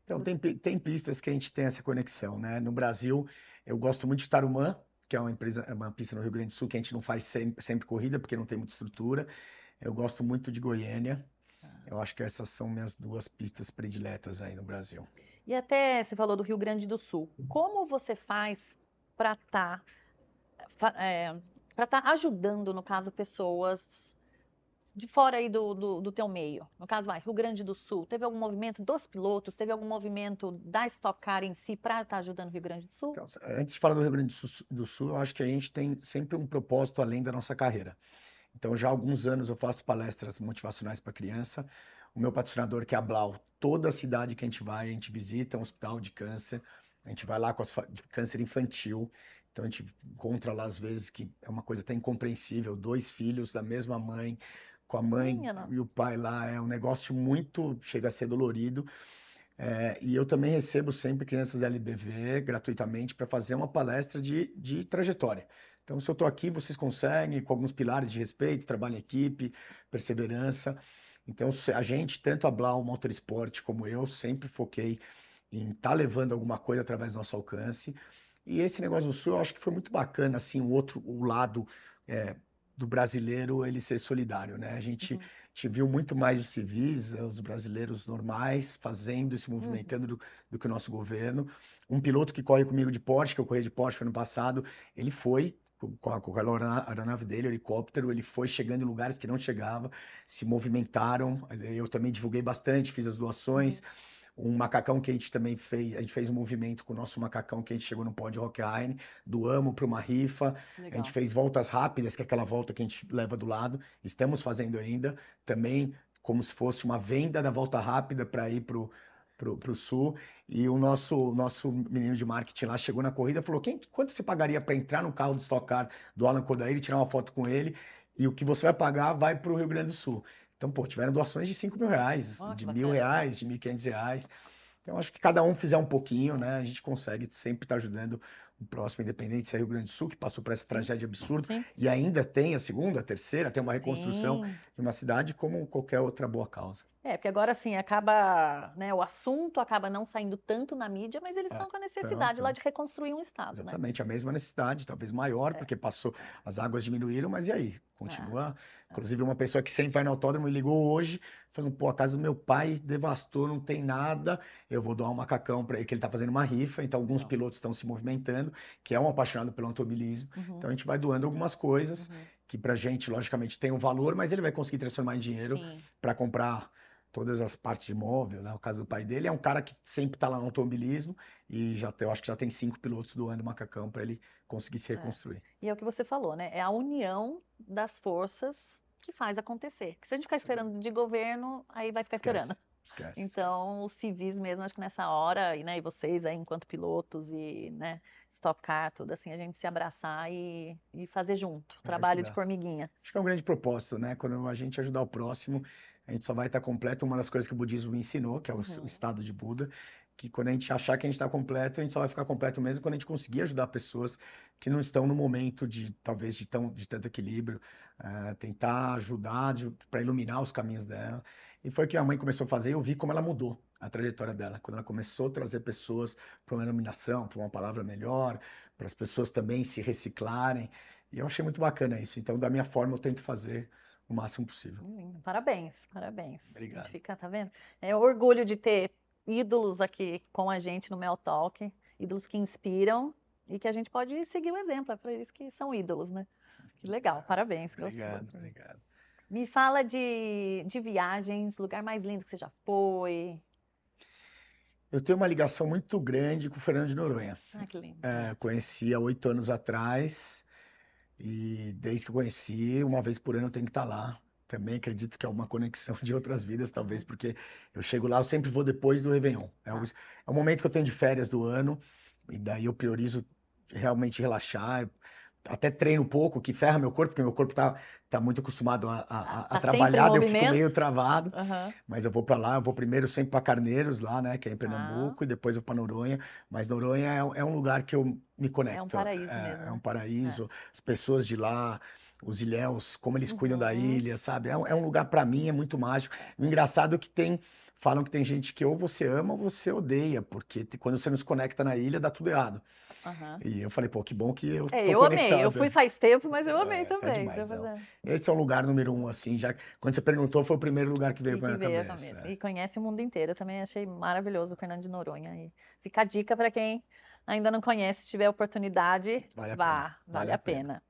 Então, tem pistas que a gente tem essa conexão, né? No Brasil, eu gosto muito de Tarumã, que é uma pista no Rio Grande do Sul que a gente não faz sempre corrida, porque não tem muita estrutura. Eu gosto muito de Goiânia. Eu acho que essas são minhas duas pistas prediletas aí no Brasil. E até você falou do Rio Grande do Sul. Como você faz para estar ajudando, no caso, pessoas de fora aí do teu meio, no caso, Rio Grande do Sul, teve algum movimento dos pilotos, teve algum movimento da Stock Car em si para estar ajudando o Rio Grande do Sul? Então, antes de falar do Rio Grande do Sul, eu acho que a gente tem sempre um propósito além da nossa carreira. Então, já há alguns anos eu faço palestras motivacionais para criança. O meu patrocinador, que é a Blau, toda cidade que a gente visita um hospital de câncer, a gente vai lá com de câncer infantil. Então, a gente encontra lá, às vezes, que é uma coisa até incompreensível, 2 filhos da mesma mãe, com a mãe Minha nossa. e o pai lá, é um negócio muito, chega a ser dolorido. E eu também recebo sempre crianças LBV gratuitamente para fazer uma palestra de trajetória. Então, se eu estou aqui, vocês conseguem, com alguns pilares de respeito, trabalho em equipe, perseverança. Então, a gente, tanto a Blau Motorsport como eu, sempre foquei em estar levando alguma coisa através do nosso alcance. E esse negócio do Sul, eu acho que foi muito bacana, assim, o lado do brasileiro, ele ser solidário, né? A gente viu muito mais os civis, os brasileiros normais, fazendo e se movimentando do que o nosso governo. Um piloto que corre comigo de Porsche, que eu corri de Porsche foi ano passado, ele foi com a aeronave dele, o helicóptero, ele foi chegando em lugares que não chegava, se movimentaram. Eu também divulguei bastante, fiz as doações. Um macacão que a gente também fez, a gente fez um movimento com o nosso macacão que a gente chegou no pódio Hockenheim, doamos para uma rifa. A gente fez voltas rápidas, que é aquela volta que a gente leva do lado, estamos fazendo ainda, também como se fosse uma venda da volta rápida para ir pro sul. E o nosso menino de marketing lá chegou na corrida e falou: quanto você pagaria para entrar no carro do Stock Car do Alan Kodair e tirar uma foto com ele? E o que você vai pagar vai para o Rio Grande do Sul. Então, pô, tiveram doações de R$ 5.000, de R$ 1.000, de R$ 1.500. Então, acho que cada um fizer um pouquinho, né? A gente consegue sempre estar ajudando o próximo, independente se é Rio Grande do Sul, que passou por essa tragédia absurda, Sim. e ainda tem a segunda, a terceira, tem uma reconstrução Sim. de uma cidade como qualquer outra boa causa. Porque agora assim acaba, né, o assunto acaba não saindo tanto na mídia, mas eles estão com a necessidade lá de reconstruir um estado, né? Exatamente, a mesma necessidade, talvez maior, porque passou, as águas diminuíram, mas e aí? Continua. Inclusive, uma pessoa que sempre vai no autódromo me ligou hoje, falando: pô, a casa do meu pai devastou, não tem nada, eu vou doar um macacão para ele, que ele está fazendo uma rifa, então alguns pilotos estão se movimentando, que é um apaixonado pelo automobilismo, então a gente vai doando algumas coisas que pra gente, logicamente, tem um valor, mas ele vai conseguir transformar em dinheiro para comprar todas as partes de imóvel, né? O caso do pai dele é um cara que sempre está lá no automobilismo e eu acho que já tem 5 pilotos doando macacão para ele conseguir se reconstruir. E é o que você falou, né? É a união das forças que faz acontecer. Porque se a gente ficar esperando de governo, aí vai ficar esperando. Esquece. Então, os civis mesmo, acho que nessa hora, e vocês aí enquanto pilotos e, né, Stock Car, tudo assim, a gente se abraçar e fazer junto, trabalho de formiguinha. Acho que é um grande propósito, né? Quando a gente ajudar o próximo, a gente só vai estar completo. Uma das coisas que o budismo me ensinou, que é o estado de Buda, que quando a gente achar que a gente está completo, a gente só vai ficar completo mesmo quando a gente conseguir ajudar pessoas que não estão no momento talvez de tanto equilíbrio, tentar ajudar para iluminar os caminhos dela. E foi o que a mãe começou a fazer, e eu vi como ela mudou a trajetória dela, quando ela começou a trazer pessoas para uma iluminação, para uma palavra melhor, para as pessoas também se reciclarem. E eu achei muito bacana isso. Então, da minha forma, eu tento fazer o máximo possível. Parabéns, parabéns. Obrigado. A gente fica, tá vendo? É orgulho de ter ídolos aqui com a gente no Mel Talk, ídolos que inspiram e que a gente pode seguir o exemplo, é para eles que são ídolos, né? Que legal, parabéns. Obrigado. Me fala de viagens, lugar mais lindo que você já foi. Eu tenho uma ligação muito grande com o Fernando de Noronha. Que lindo. Conheci há 8 anos atrás e desde que eu conheci, uma vez por ano eu tenho que estar lá. Também acredito que é uma conexão de outras vidas, talvez, porque eu chego lá, eu sempre vou depois do Réveillon. É o momento que eu tenho de férias do ano, e daí eu priorizo realmente relaxar. Até treino um pouco, que ferra meu corpo, porque meu corpo tá muito acostumado a trabalhar, eu fico meio travado. Mas eu vou para lá, eu vou primeiro sempre para Carneiros, lá, né, que é em Pernambuco, e depois eu para Noronha. Mas Noronha é um lugar que eu me conecto. É um paraíso mesmo. É um paraíso. As pessoas de lá, os ilhéus, como eles cuidam da ilha, sabe? É um lugar, para mim, é muito mágico. O engraçado é que falam que tem gente que ou você ama ou você odeia, porque quando você nos conecta na ilha, dá tudo errado. E eu falei: pô, que bom que eu tô eu conectado. amei, eu fui faz tempo, mas eu amei também. Demais, esse é o lugar número 1, assim, já quando você perguntou, foi o primeiro lugar que veio para minha cabeça. E conhece o mundo inteiro, eu também achei maravilhoso o Fernando de Noronha. E fica a dica para quem ainda não conhece, se tiver oportunidade, vale a pena.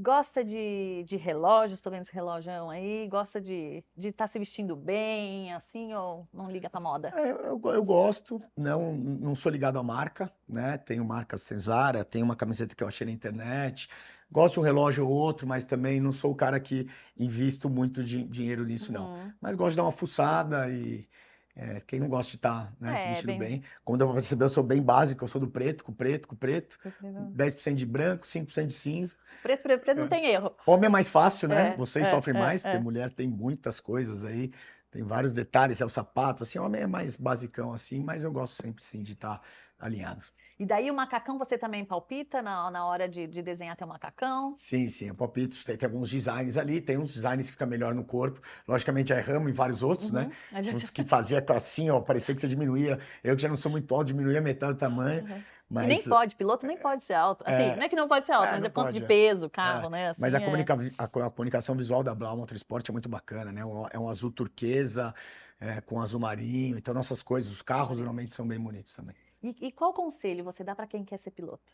Gosta de relógios? Tô vendo esse relógio aí. Gosta de estar se vestindo bem, assim, ou não liga pra moda? Eu gosto, não sou ligado à marca, né? Tenho marcas Zara, tenho uma camiseta que eu achei na internet. Gosto de um relógio ou outro, mas também não sou o cara que invisto muito dinheiro nisso, não. Uhum. Mas gosto de dar uma fuçada e quem não gosta de estar, né, se vestindo Bem. bem. Como deu pra perceber, eu sou bem básico, eu sou do preto, com preto, com preto. 10% de branco, 5% de cinza. Preto não tem erro. Homem é mais fácil, né? É, Vocês é, sofrem é, mais, porque é. mulher tem muitas coisas aí, tem vários detalhes, é o sapato, assim, homem é mais basicão assim, mas eu gosto sempre sim de estar alinhado. E daí o macacão você também palpita na hora de desenhar teu macacão? Sim, sim, eu palpito, tem alguns designs ali, tem uns designs que fica melhor no corpo, logicamente erramos em vários outros, né? A gente... Uns que fazia assim, ó, parecia que você diminuía, eu que já não sou muito alto, diminuía metade do tamanho, E nem mas pode, piloto nem pode ser alto. Assim, não é que não pode ser alto, mas não é por conta de pode, peso, carro, né? mas Assim, a comunicação visual da Blau Motorsport é muito bacana, né? É um azul turquesa, com azul marinho, então nossas coisas, os carros normalmente são bem bonitos também. E qual conselho você dá para quem quer ser piloto?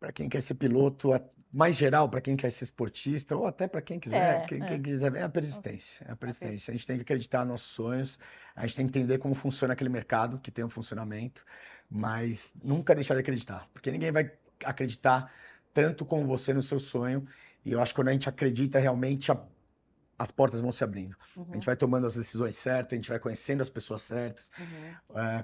Para quem quer ser piloto, mais geral, para quem quer ser esportista, ou até para quem quiser, quem quiser, é a persistência. É a persistência. A gente tem que acreditar nos nossos sonhos, a gente tem que entender como funciona aquele mercado, que tem um funcionamento, mas nunca deixar de acreditar, porque ninguém vai acreditar tanto como você no seu sonho, e eu acho que quando a gente acredita realmente, as portas vão se abrindo. A gente vai tomando as decisões certas, a gente vai conhecendo as pessoas certas.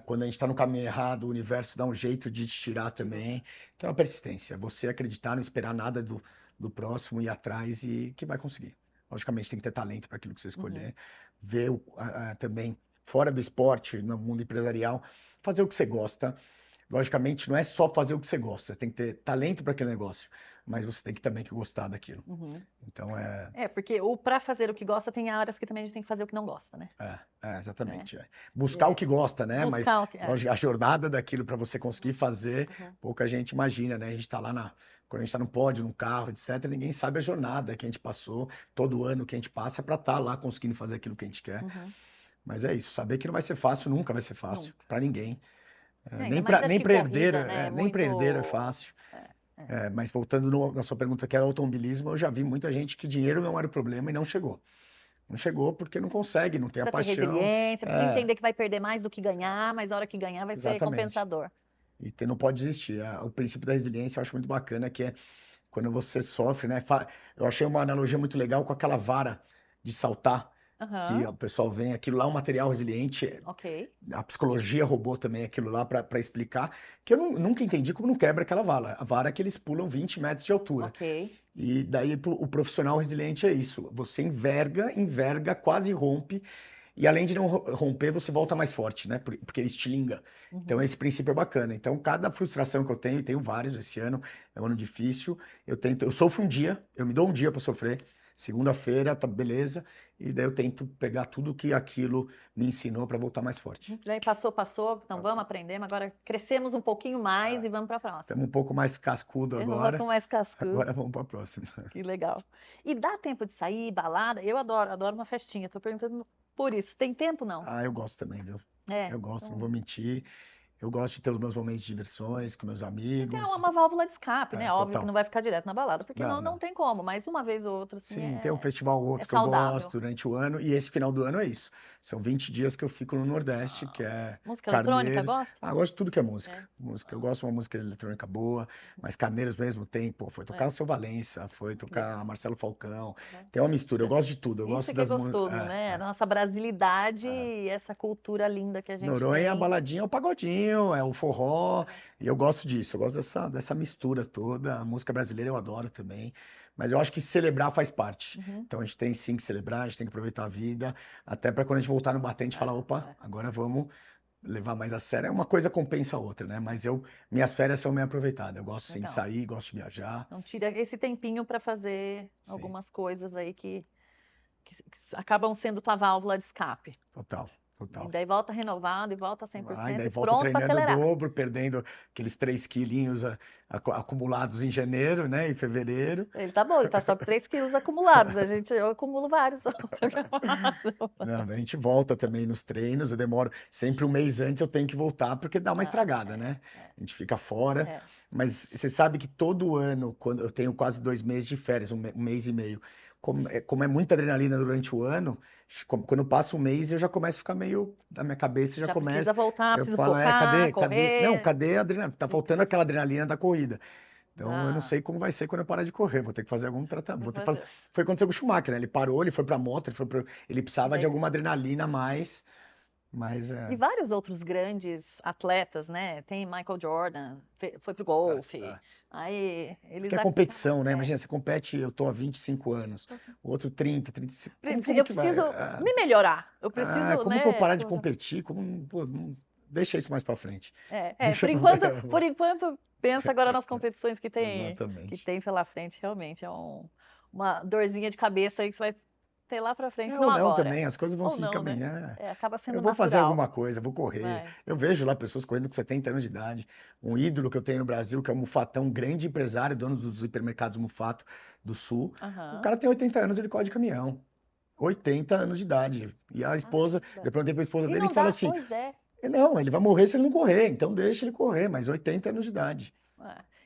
Quando a gente está no caminho errado, o universo dá um jeito de te tirar também. Então é uma persistência. Você acreditar, não esperar nada do próximo, ir atrás e que vai conseguir. Logicamente tem que ter talento para aquilo que você escolher. Ver também, fora do esporte, no mundo empresarial, fazer o que você gosta. Logicamente, não é só fazer o que você gosta, você tem que ter talento para aquele negócio, mas você tem que também gostar daquilo. Então porque para fazer o que gosta, tem horas que também a gente tem que fazer o que não gosta, né? Exatamente. Buscar o que gosta, né? Mas a jornada daquilo para você conseguir fazer, pouca gente imagina, né? A gente está lá quando a gente está no pódio, no carro, etc., ninguém sabe a jornada que a gente passou, todo ano que a gente passa para estar lá conseguindo fazer aquilo que a gente quer. Mas é isso, saber que não vai ser fácil, nunca vai ser fácil para ninguém. Nem para perder, nem perder é fácil. Mas voltando na sua pergunta, que era automobilismo, eu já vi muita gente que dinheiro não era o problema e não chegou. Não chegou porque não consegue, não tem a paixão. Precisa ter resiliência, precisa entender que vai perder mais do que ganhar, mas a hora que ganhar vai ser compensador. E não pode desistir. O princípio da resiliência eu acho muito bacana, que é quando você sofre, né? Eu achei uma analogia muito legal com aquela vara de saltar. Que o pessoal vem, aquilo lá é um material resiliente. A psicologia roubou também aquilo lá para explicar, que eu nunca entendi como não quebra aquela vara. A vara é que eles pulam 20 metros de altura. E daí o profissional resiliente é isso. Você enverga, quase rompe, e além de não romper, você volta mais forte, né? Porque ele estilinga. Então esse princípio é bacana. Então cada frustração que eu tenho vários esse ano, é um ano difícil, eu sofro um dia, eu me dou um dia para sofrer. Segunda-feira, tá beleza, e daí eu tento pegar tudo que aquilo me ensinou para voltar mais forte. Daí passou, então vamos aprender, mas agora crescemos um pouquinho mais e vamos para a próxima. Estamos um pouco mais cascudo agora. Um pouco mais cascudo. Agora vamos para a próxima. Que legal. E dá tempo de sair, balada? Eu adoro uma festinha, tô perguntando por isso. Tem tempo, não? Eu gosto também, viu? Eu gosto, não vou mentir. Eu gosto de ter os meus momentos de diversões com meus amigos. É uma válvula de escape, né? Óbvio total. que não vai ficar direto na balada, porque não tem como, mas uma vez ou outra, assim, Sim, tem um festival ou outro que eu gosto durante o ano, e esse final do ano é isso. São 20 dias que eu fico no Nordeste, que é música eletrônica, gosta? Gosto de tudo que é música. Eu gosto de uma música eletrônica boa, mas Carneiros mesmo tem, foi tocar o Seu Valença, foi tocar Marcelo Falcão, tem uma mistura, eu gosto de tudo. Eu gosto das gostoso, né? Nossa brasilidade e essa cultura linda que a gente Noronha, tem. a baladinha é o pagodinho, é o forró, e eu gosto disso, eu gosto dessa mistura toda. A música brasileira eu adoro também, mas eu acho que celebrar faz parte. Então a gente tem sim que celebrar, a gente tem que aproveitar a vida, até para quando a gente voltar no batente falar, opa, agora vamos levar mais a sério. Uma coisa compensa a outra, né? Mas minhas férias são bem aproveitadas. Eu gosto sim de sair, gosto de viajar. Então tira esse tempinho para fazer algumas coisas aí que acabam sendo tua válvula de escape. Total. E total. daí volta renovado e volta Daí 100% volta pronto para treinando o acelerar. dobro, perdendo aqueles 3 quilinhos acumulados em janeiro, né? Em fevereiro. Ele tá bom, ele tá só com 3 quilos acumulados. Eu acumulo vários. Não, daí a gente volta também nos treinos. Eu demoro sempre um mês antes, eu tenho que voltar, porque dá uma estragada, né? A gente fica fora. É. Mas você sabe que todo ano, quando eu tenho quase 2 meses de férias, um mês e meio, como é muita adrenalina durante o ano, quando passa um mês eu já começo a ficar meio, na minha cabeça já Já começa. precisa voltar, Eu preciso falo, focar, cadê? Não, correr. cadê a adrenalina? Tá faltando aquela adrenalina da corrida. Então eu não Ah, sei como vai ser quando eu parar de correr. Vou ter que fazer algum tratamento. vou Vou ter que fazer. fazer. Foi o que aconteceu com o Schumacher, né? Ele parou, ele foi pra moto, ele precisava de Daí- alguma adrenalina a mais, mas E vários outros grandes atletas, né? Tem Michael Jordan, foi pro golfe. é. Aí eles Porque é competição, né? É. Imagina, você compete, eu tô há 25 anos, o outro 30, 35. Como Eu que vai? preciso me melhorar. Eu preciso, Como né? que eu parar de competir? Pô, deixa isso mais pra frente. Por enquanto, pensa agora nas competições que Exatamente. tem pela frente. Realmente é uma dorzinha de cabeça aí que você vai ter lá pra frente, É, não ou não agora. também, as coisas vão Ou se não, né? encaminhar. Acaba sendo Eu vou fazer natural. alguma coisa, vou correr. Vai. Eu vejo lá pessoas correndo com 70 anos de idade. Um ídolo que eu tenho no Brasil, que é o Mufatão, um grande empresário, dono dos hipermercados Mufato do Sul. O Aham. cara tem 80 anos, ele corre de caminhão. 80 anos de idade. E a esposa, Caramba. eu perguntei pra esposa E dele não e fala dá, assim: pois é. não, ele vai morrer se ele não correr, então deixa ele correr, mas 80 anos de idade.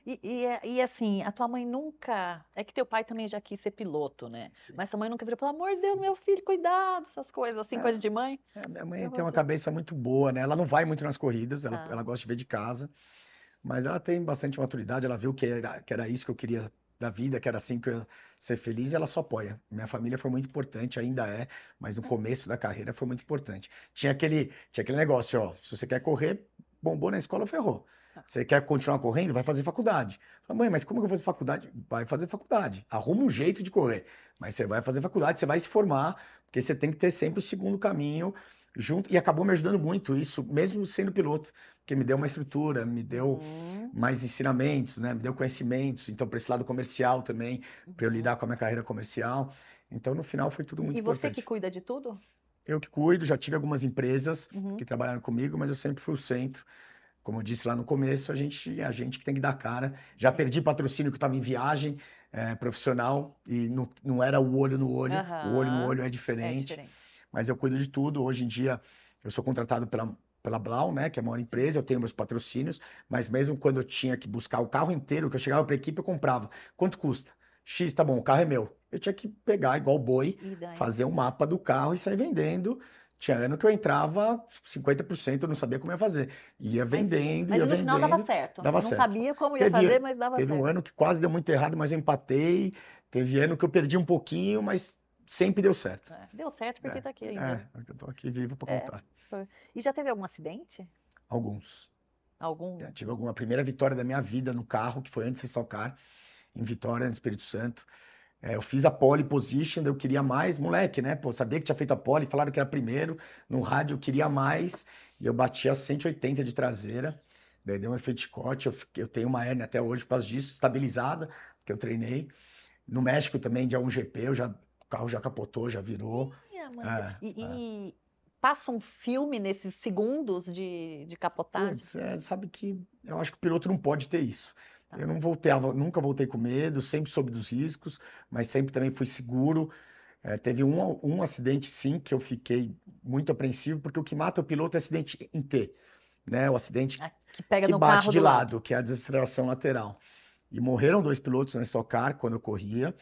E assim, a tua mãe nunca. É que teu pai também já quis ser piloto, né? Sim. Mas tua mãe nunca virou, pelo amor de Deus, meu filho, cuidado, essas coisas, assim, coisa de mãe. Minha mãe Eu tem uma vou- cabeça muito boa, né? Ela não vai muito nas corridas, Tá. ela gosta de ver de casa, mas ela tem bastante maturidade, ela viu que era isso que eu queria da vida, que era assim que eu ia ser feliz, e ela só apoia. Minha família foi muito importante, ainda é, mas no começo da carreira foi muito importante. Tinha aquele negócio, ó, se você quer correr, bombou na escola, ferrou. Você quer continuar correndo? Vai fazer faculdade. Fala, mãe, mas como que eu vou fazer faculdade? Vai fazer faculdade. Arruma um jeito de correr. Mas você vai fazer faculdade, você vai se formar, porque você tem que ter sempre o segundo caminho junto. E acabou me ajudando muito isso, mesmo sendo piloto, porque me deu uma estrutura, me deu mais ensinamentos, né? Me deu conhecimentos. Então, para esse lado comercial também, para eu lidar com a minha carreira comercial. Então, no final, foi tudo muito E você que importante. cuida de tudo? Eu que cuido, já tive algumas empresas que trabalharam comigo, mas eu sempre fui o centro. Como eu disse lá no começo, a gente que tem que dar cara. Já perdi patrocínio que estava em viagem profissional e não era o olho no olho. O olho no Aham. olho é É diferente. diferente. Mas eu cuido de tudo. Hoje em dia, eu sou contratado pela Blau, né, que é a maior empresa, eu tenho meus patrocínios, mas mesmo quando eu tinha que buscar o carro inteiro, que eu chegava para a equipe, eu comprava. Quanto custa? X, tá bom, o carro é meu. Eu tinha que pegar igual boi, E daí? fazer um mapa do carro e sair vendendo. Tinha ano que eu entrava 50%, eu não sabia como ia fazer. Ia vendendo, Mas ia no final dava vendendo. certo. Dava Não certo. sabia como ia fazer, mas dava Teve certo. um ano que quase deu muito errado, mas eu empatei. Teve ano que eu perdi um pouquinho, mas sempre deu certo. Deu certo porque tá aqui ainda. Eu tô aqui vivo para contar. E já teve algum acidente? Alguns. Algum? Eu tive a primeira vitória da minha vida no carro, que foi antes de Stock Car, em Vitória, no Espírito Santo. Eu fiz a pole position, eu queria mais, moleque, né? Pô, sabia que tinha feito a pole, falaram que era primeiro, no rádio eu queria mais, e eu bati a 180 de traseira, daí deu um efeito chicote, eu tenho uma hérnia até hoje por causa disso, estabilizada, porque eu treinei. No México também, de A1GP, o carro já capotou, já virou. E passa um filme nesses segundos de capotagem? Putz, sabe que eu acho que o piloto não pode ter isso. Eu nunca voltei com medo, sempre soube dos riscos, mas sempre também fui seguro. Teve um acidente, sim, que eu fiquei muito apreensivo, porque o que mata o piloto é acidente em T, né? O acidente Que pega que no bate carro de do lado, que é a desaceleração lateral. E morreram 2 pilotos na Stock Car quando eu corria,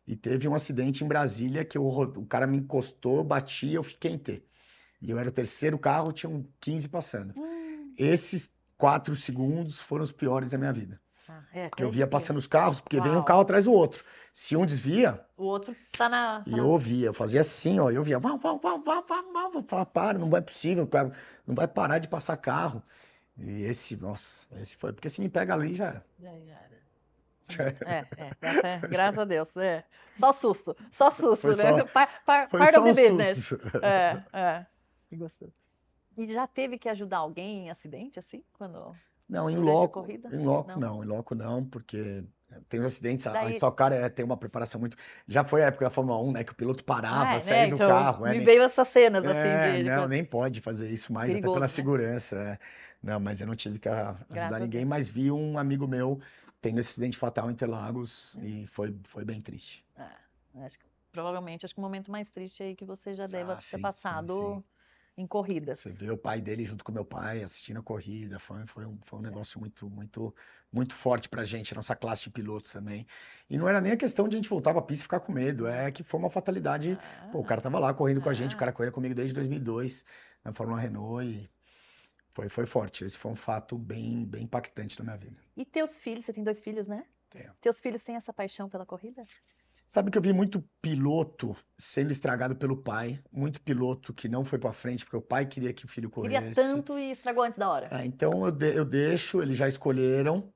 e teve um acidente em Brasília que o cara me encostou, eu bati, eu fiquei em T. E eu era o terceiro carro, tinham 15 passando. Esses 4 segundos foram os piores da minha vida. Porque eu via passando os carros, porque vem um carro atrás do outro. Se um desvia, o outro tá na. e eu ouvia, eu fazia assim, ó, eu via, vá, vou falar, para, não é possível, cara, não vai parar de passar carro. E esse foi, porque se me pega ali já era. Graças a Deus. Só susto, Foi né? só- Part Foi of só the um business. susto. Que gostoso. E já teve que ajudar alguém em acidente, assim? Quando... Não, em Durante a loco, corrida? em loco Não. não, em loco não, porque Tem os acidentes, a Daí... Stock Car tem uma preparação muito... Já foi a época da Fórmula 1, né? Que o piloto parava, saía do então, carro. me veio essas cenas, assim, Não, nem pode fazer isso mais, perigoso, até pela né? segurança. Não, mas eu não tive que ajudar ninguém, mas vi um amigo meu tendo esse acidente fatal em Interlagos e foi bem triste. Acho que, provavelmente, acho que o momento mais triste aí que você já deve ter Sim, passado em corridas. Você vê o pai dele junto com meu pai assistindo a corrida, foi um negócio muito forte pra gente, a nossa classe de pilotos também. E não era nem a questão de a gente voltar pra pista e ficar com medo, é que foi uma fatalidade. Pô, o cara tava lá correndo com a gente, o cara corria comigo desde 2002 na Fórmula Renault e foi forte. Esse foi um fato bem impactante na minha vida. E teus filhos, você tem 2 filhos, né? Tenho. Teus filhos têm essa paixão pela corrida? Sabe que eu vi muito piloto sendo estragado pelo pai, muito piloto que não foi pra frente porque o pai queria que o filho corresse. Queria tanto e estragou antes da hora. Então eu deixo, eles já escolheram,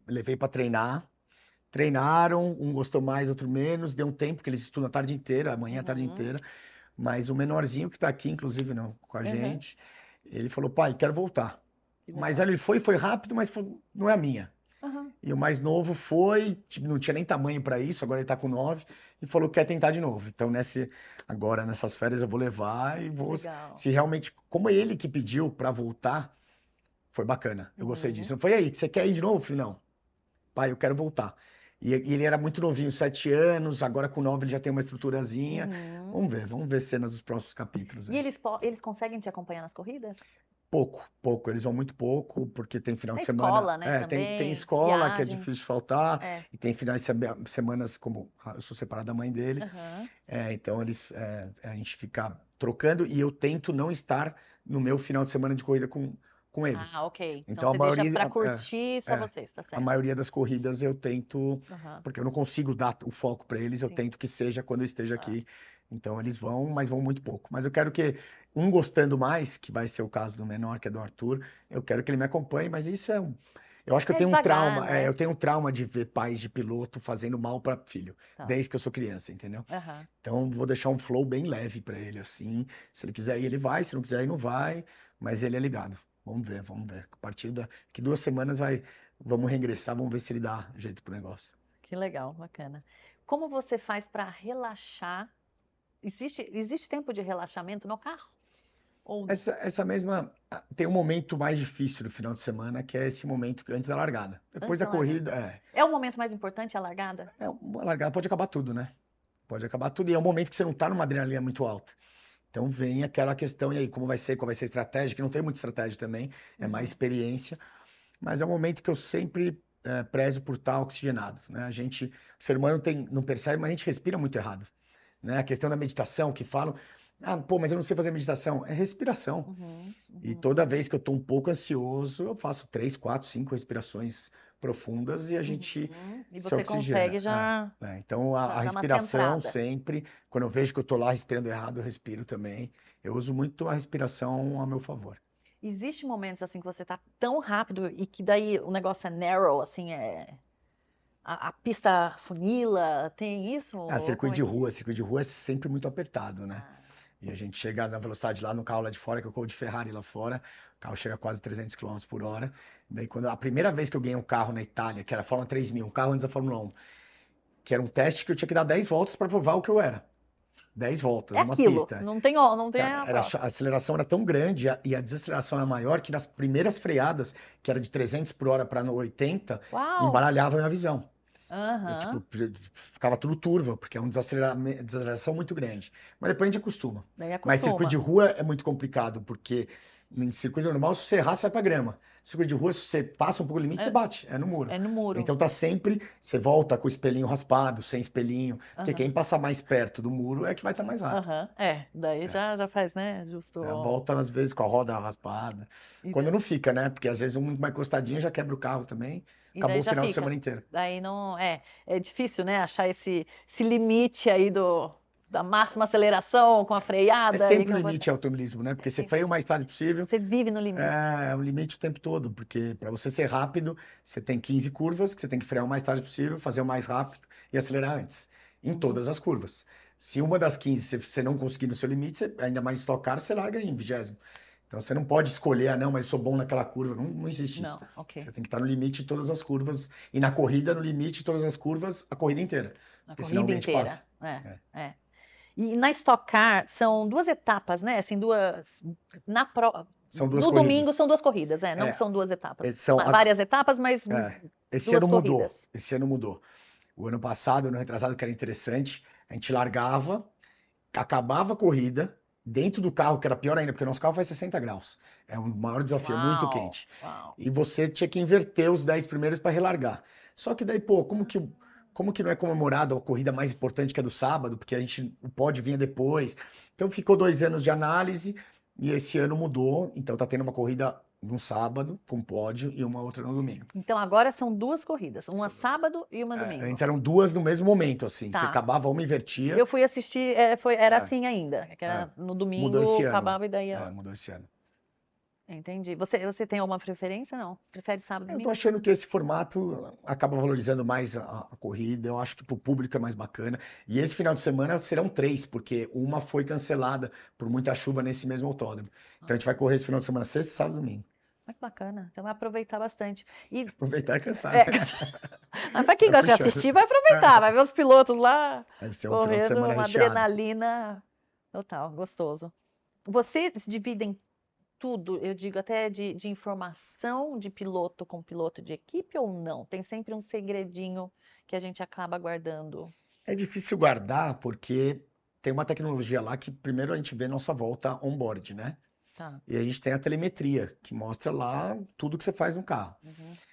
levei pra treinar, treinaram, um gostou mais, outro menos, deu um tempo que eles estudam a tarde inteira, amanhã a tarde inteira, mas o menorzinho que tá aqui, inclusive, não, com a gente, ele falou, pai, quero voltar. Mas ele foi rápido, mas não é a minha. E o mais novo foi, tipo, não tinha nem tamanho para isso, agora ele tá com 9 e falou que quer tentar de novo. Então agora nessas férias eu vou levar e vou, se realmente, como é ele que pediu para voltar, foi bacana. Eu gostei disso. Não foi aí, que você quer ir de novo? Eu falei, não, pai, eu quero voltar. E ele era muito novinho, 7 anos, agora com 9 ele já tem uma estruturazinha. Vamos ver cenas dos próximos capítulos. E eles conseguem te acompanhar nas corridas? Pouco, eles vão muito pouco, porque tem final de semana. Escola, né, tem escola que é viagem. difícil de faltar, e tem finais de semanas, como eu sou separado da mãe dele, então a gente fica trocando e eu tento não estar no meu final de semana de corrida com eles. Ok. Então você deixa pra curtir só vocês, tá certo. A maioria das corridas eu tento, porque eu não consigo dar o foco para eles, eu tento que seja quando eu esteja aqui. Então eles vão, mas vão muito pouco. Mas eu quero que um gostando mais, que vai ser o caso do menor, que é do Arthur, eu quero que ele me acompanhe, mas isso eu acho que eu tenho um trauma, eu tenho um trauma de ver pais de piloto fazendo mal para filho, desde que eu sou criança, entendeu? Então vou deixar um flow bem leve para ele, assim. Se ele quiser ir, ele vai, se não quiser ir, não vai, mas ele é ligado. Vamos ver. A partir daqui 2 semanas vamos reingressar, vamos ver se ele dá jeito pro negócio. Que legal, bacana. Como você faz para relaxar? Existe tempo de relaxamento no carro? Ou... Essa mesma... Tem um momento mais difícil no final de semana, que é esse momento antes da largada. Depois da corrida... É o momento mais importante, a largada? A largada pode acabar tudo, né? Pode acabar tudo. E é um momento que você não tá numa adrenalina muito alta. Então vem aquela questão, e aí, como vai ser? Qual vai ser a estratégia? Que não tem muita estratégia também, é mais experiência. Mas é um momento que eu sempre prezo por estar oxigenado, né? O ser humano não percebe, mas a gente respira muito errado. Né? A questão da meditação, que falam, mas eu não sei fazer meditação. É respiração. E toda vez que eu estou um pouco ansioso, eu faço 3, 4, 5 respirações profundas e a gente e se você oxigena. Consegue já... Então a respiração sempre, quando eu vejo que eu estou lá respirando errado, eu respiro também. Eu uso muito a respiração a meu favor. Existe momentos assim que você está tão rápido e que daí o negócio é narrow, assim, a pista funila, tem isso? Circuito de rua é sempre muito apertado, né? E a gente chega na velocidade lá no carro lá de fora, que eu corro de Ferrari lá fora, o carro chega a quase 300 km por hora. Daí a primeira vez que eu ganhei um carro na Itália, que era a Fórmula 3000, um carro antes da Fórmula 1, que era um teste que eu tinha que dar 10 voltas para provar o que eu era. 10 voltas, uma pista. Não tem a aceleração era tão grande e a desaceleração era maior que nas primeiras freadas, que era de 300 por hora para 80, embaralhava a minha visão. E, ficava tudo turva, porque é uma desaceleração muito grande. Mas depois a gente acostuma. Mas circuito de rua é muito complicado, porque em circuito normal, se você errar, você vai pra grama. Circuito de rua, se você passa um pouco o limite, você bate. É no muro. Então tá sempre, você volta com o espelhinho raspado, sem espelhinho, porque quem passa mais perto do muro é que vai estar mais rápido. Daí já faz, né? Justo. Volta às vezes com a roda raspada. Quando não fica, né? Porque às vezes uma encostadinha já quebra o carro também. Acabou o final de semana inteiro. Daí não. É difícil, né? Achar esse limite aí da máxima aceleração com a freada. É sempre o limite automobilismo, né? Porque você freia o mais tarde possível. Você vive no limite. É o limite o tempo todo, porque para você ser rápido, você tem 15 curvas que você tem que frear o mais tarde possível, fazer o mais rápido e acelerar antes, em todas as curvas. Se uma das 15 você não conseguir no seu limite, ainda mais Stock Car, você larga em 20º. Então você não pode escolher, não, mas eu sou bom naquela curva. Não existe isso. Não, ok. Você tem que estar no limite de todas as curvas. E na corrida, no limite de todas as curvas, a corrida inteira. Na Porque senão corrida alguém te inteira. passa. É. E na Stock Car são 2 etapas, né? Assim, na prova. São 2 No corridas. domingo são 2 corridas, não É. são 2 etapas. São Várias etapas, mas Esse 2 ano mudou. corridas. Esse ano mudou. O ano passado, ano retrasado, que era interessante, a gente largava, acabava a corrida, dentro do carro, que era pior ainda, porque o nosso carro faz 60 graus. É um maior desafio, é muito Uau, quente. uau. E você tinha que inverter os 10 primeiros para relargar. Só que daí, pô, como que não é comemorado a corrida mais importante que é do sábado, porque o pódio vinha depois. Então ficou 2 anos de análise e esse ano mudou. Então tá tendo uma corrida no sábado com pódio e uma outra no domingo. Então agora são 2 corridas, uma sábado e uma domingo. Antes eram 2 no mesmo momento, assim. Tá. Você acabava uma e invertia. Eu fui assistir, era assim ainda, que era no domingo, Mudou esse ano. acabava e daí... Mudou esse ano. Entendi. Você tem alguma preferência, não? Prefere sábado e Eu domingo? tô achando que esse formato acaba valorizando mais a corrida. Eu acho que pro público é mais bacana. E esse final de semana serão 3, porque uma foi cancelada por muita chuva nesse mesmo autódromo. Então a gente vai correr esse final de semana, sexta, sábado e domingo. Mas bacana, então vai aproveitar bastante. E Aproveitar e cansar. É. Mas para quem gosta de puxando. assistir, vai aproveitar, vai ver os pilotos lá Vai ser um final de correndo, semana uma recheado. adrenalina total, gostoso. Vocês dividem tudo, eu digo até de informação de piloto com piloto de equipe ou não? Tem sempre um segredinho que a gente acaba guardando. É difícil guardar porque tem uma tecnologia lá que primeiro a gente vê nossa volta on-board, né? Tá. E a gente tem a telemetria, que mostra lá tudo que você faz no carro.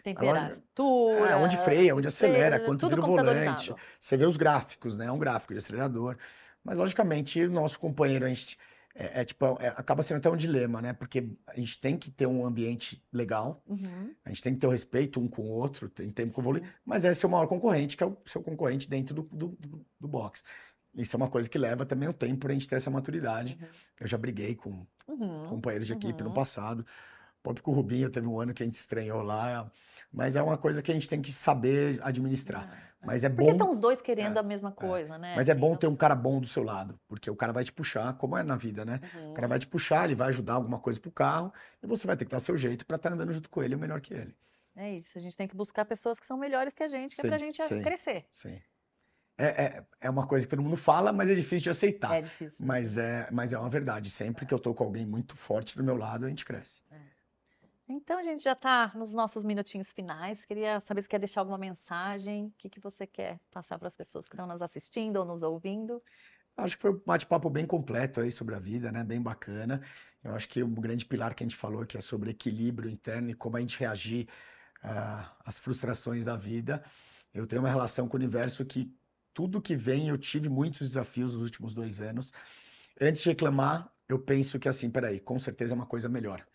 Temperatura, Onde freia, onde acelera, quanto tudo vira o volante. computadorizado. Você vê os gráficos, né? É um gráfico de acelerador. Mas, logicamente, o nosso companheiro, a gente, acaba sendo até um dilema, né? Porque a gente tem que ter um ambiente legal, Uhum. a gente tem que ter o respeito um com o outro, tem tempo com o volume, mas é seu maior concorrente, que é o seu concorrente dentro do box. Isso é uma coisa que leva também um tempo para a gente ter essa maturidade. Eu já briguei com companheiros de equipe no passado. O próprio com o Rubinho teve um ano que a gente estranhou lá, mas é uma coisa que a gente tem que saber administrar. Mas é Porque bom, estão os dois querendo a mesma coisa, né? mas é Assim, bom não- ter um cara bom do seu lado, porque o cara vai te puxar, como é na vida, né? O cara vai te puxar, ele vai ajudar alguma coisa pro carro, e você vai ter que dar seu jeito para estar andando junto com ele, ou melhor que ele. É isso, a gente tem que buscar pessoas que são melhores que a gente, que é pra Sim, gente sim. crescer. Sim. É uma coisa que todo mundo fala, mas é difícil de aceitar. É difícil. Mas é uma verdade. Sempre que eu tô com alguém muito forte do meu lado, a gente cresce. Então a gente já está nos nossos minutinhos finais. Queria saber se quer deixar alguma mensagem. O que você quer passar para as pessoas que estão nos assistindo ou nos ouvindo? Acho que foi um bate-papo bem completo aí sobre a vida, né? Bem bacana. Eu acho que o grande pilar que a gente falou que é sobre equilíbrio interno e como a gente reagir às frustrações da vida. Eu tenho uma relação com o universo que tudo que vem, eu tive muitos desafios nos últimos 2 anos. Antes de reclamar, eu penso que assim, peraí, com certeza é uma coisa melhor.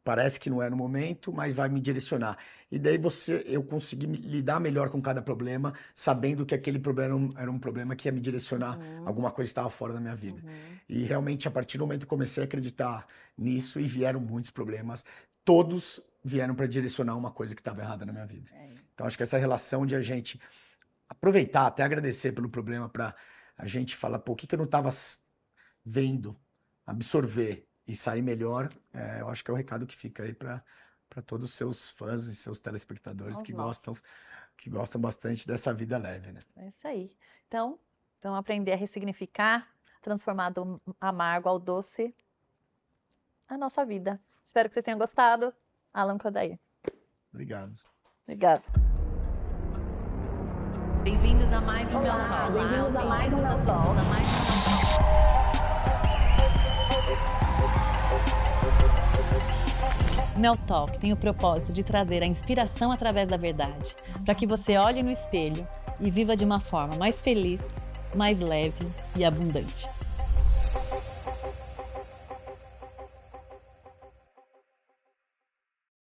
Parece que não é no momento, mas vai me direcionar. E daí eu consegui lidar melhor com cada problema, sabendo que aquele problema era um problema que ia me direcionar alguma coisa que estava fora da minha vida. E realmente, a partir do momento que eu comecei a acreditar nisso, e vieram muitos problemas, todos vieram para direcionar uma coisa que estava errada na minha vida. Então, acho que essa relação de a gente aproveitar, até agradecer pelo problema, para a gente falar, pô, o que eu não estava vendo, absorver e sair melhor, eu acho que é o recado que fica aí para todos os seus fãs e seus telespectadores que gostam bastante dessa vida leve, né? É isso aí. Então aprender a ressignificar, transformar do amargo ao doce a nossa vida. Espero que vocês tenham gostado. Alan Kodair. Obrigado. Obrigada. Bem-vindos a mais um Olá, Mel Talk. bem-vindos a mais um Bem-vindos a Mel todos Talk. a mais um Mel Talk. Mel Talk tem o propósito de trazer a inspiração através da verdade, para que você olhe no espelho e viva de uma forma mais feliz, mais leve e abundante.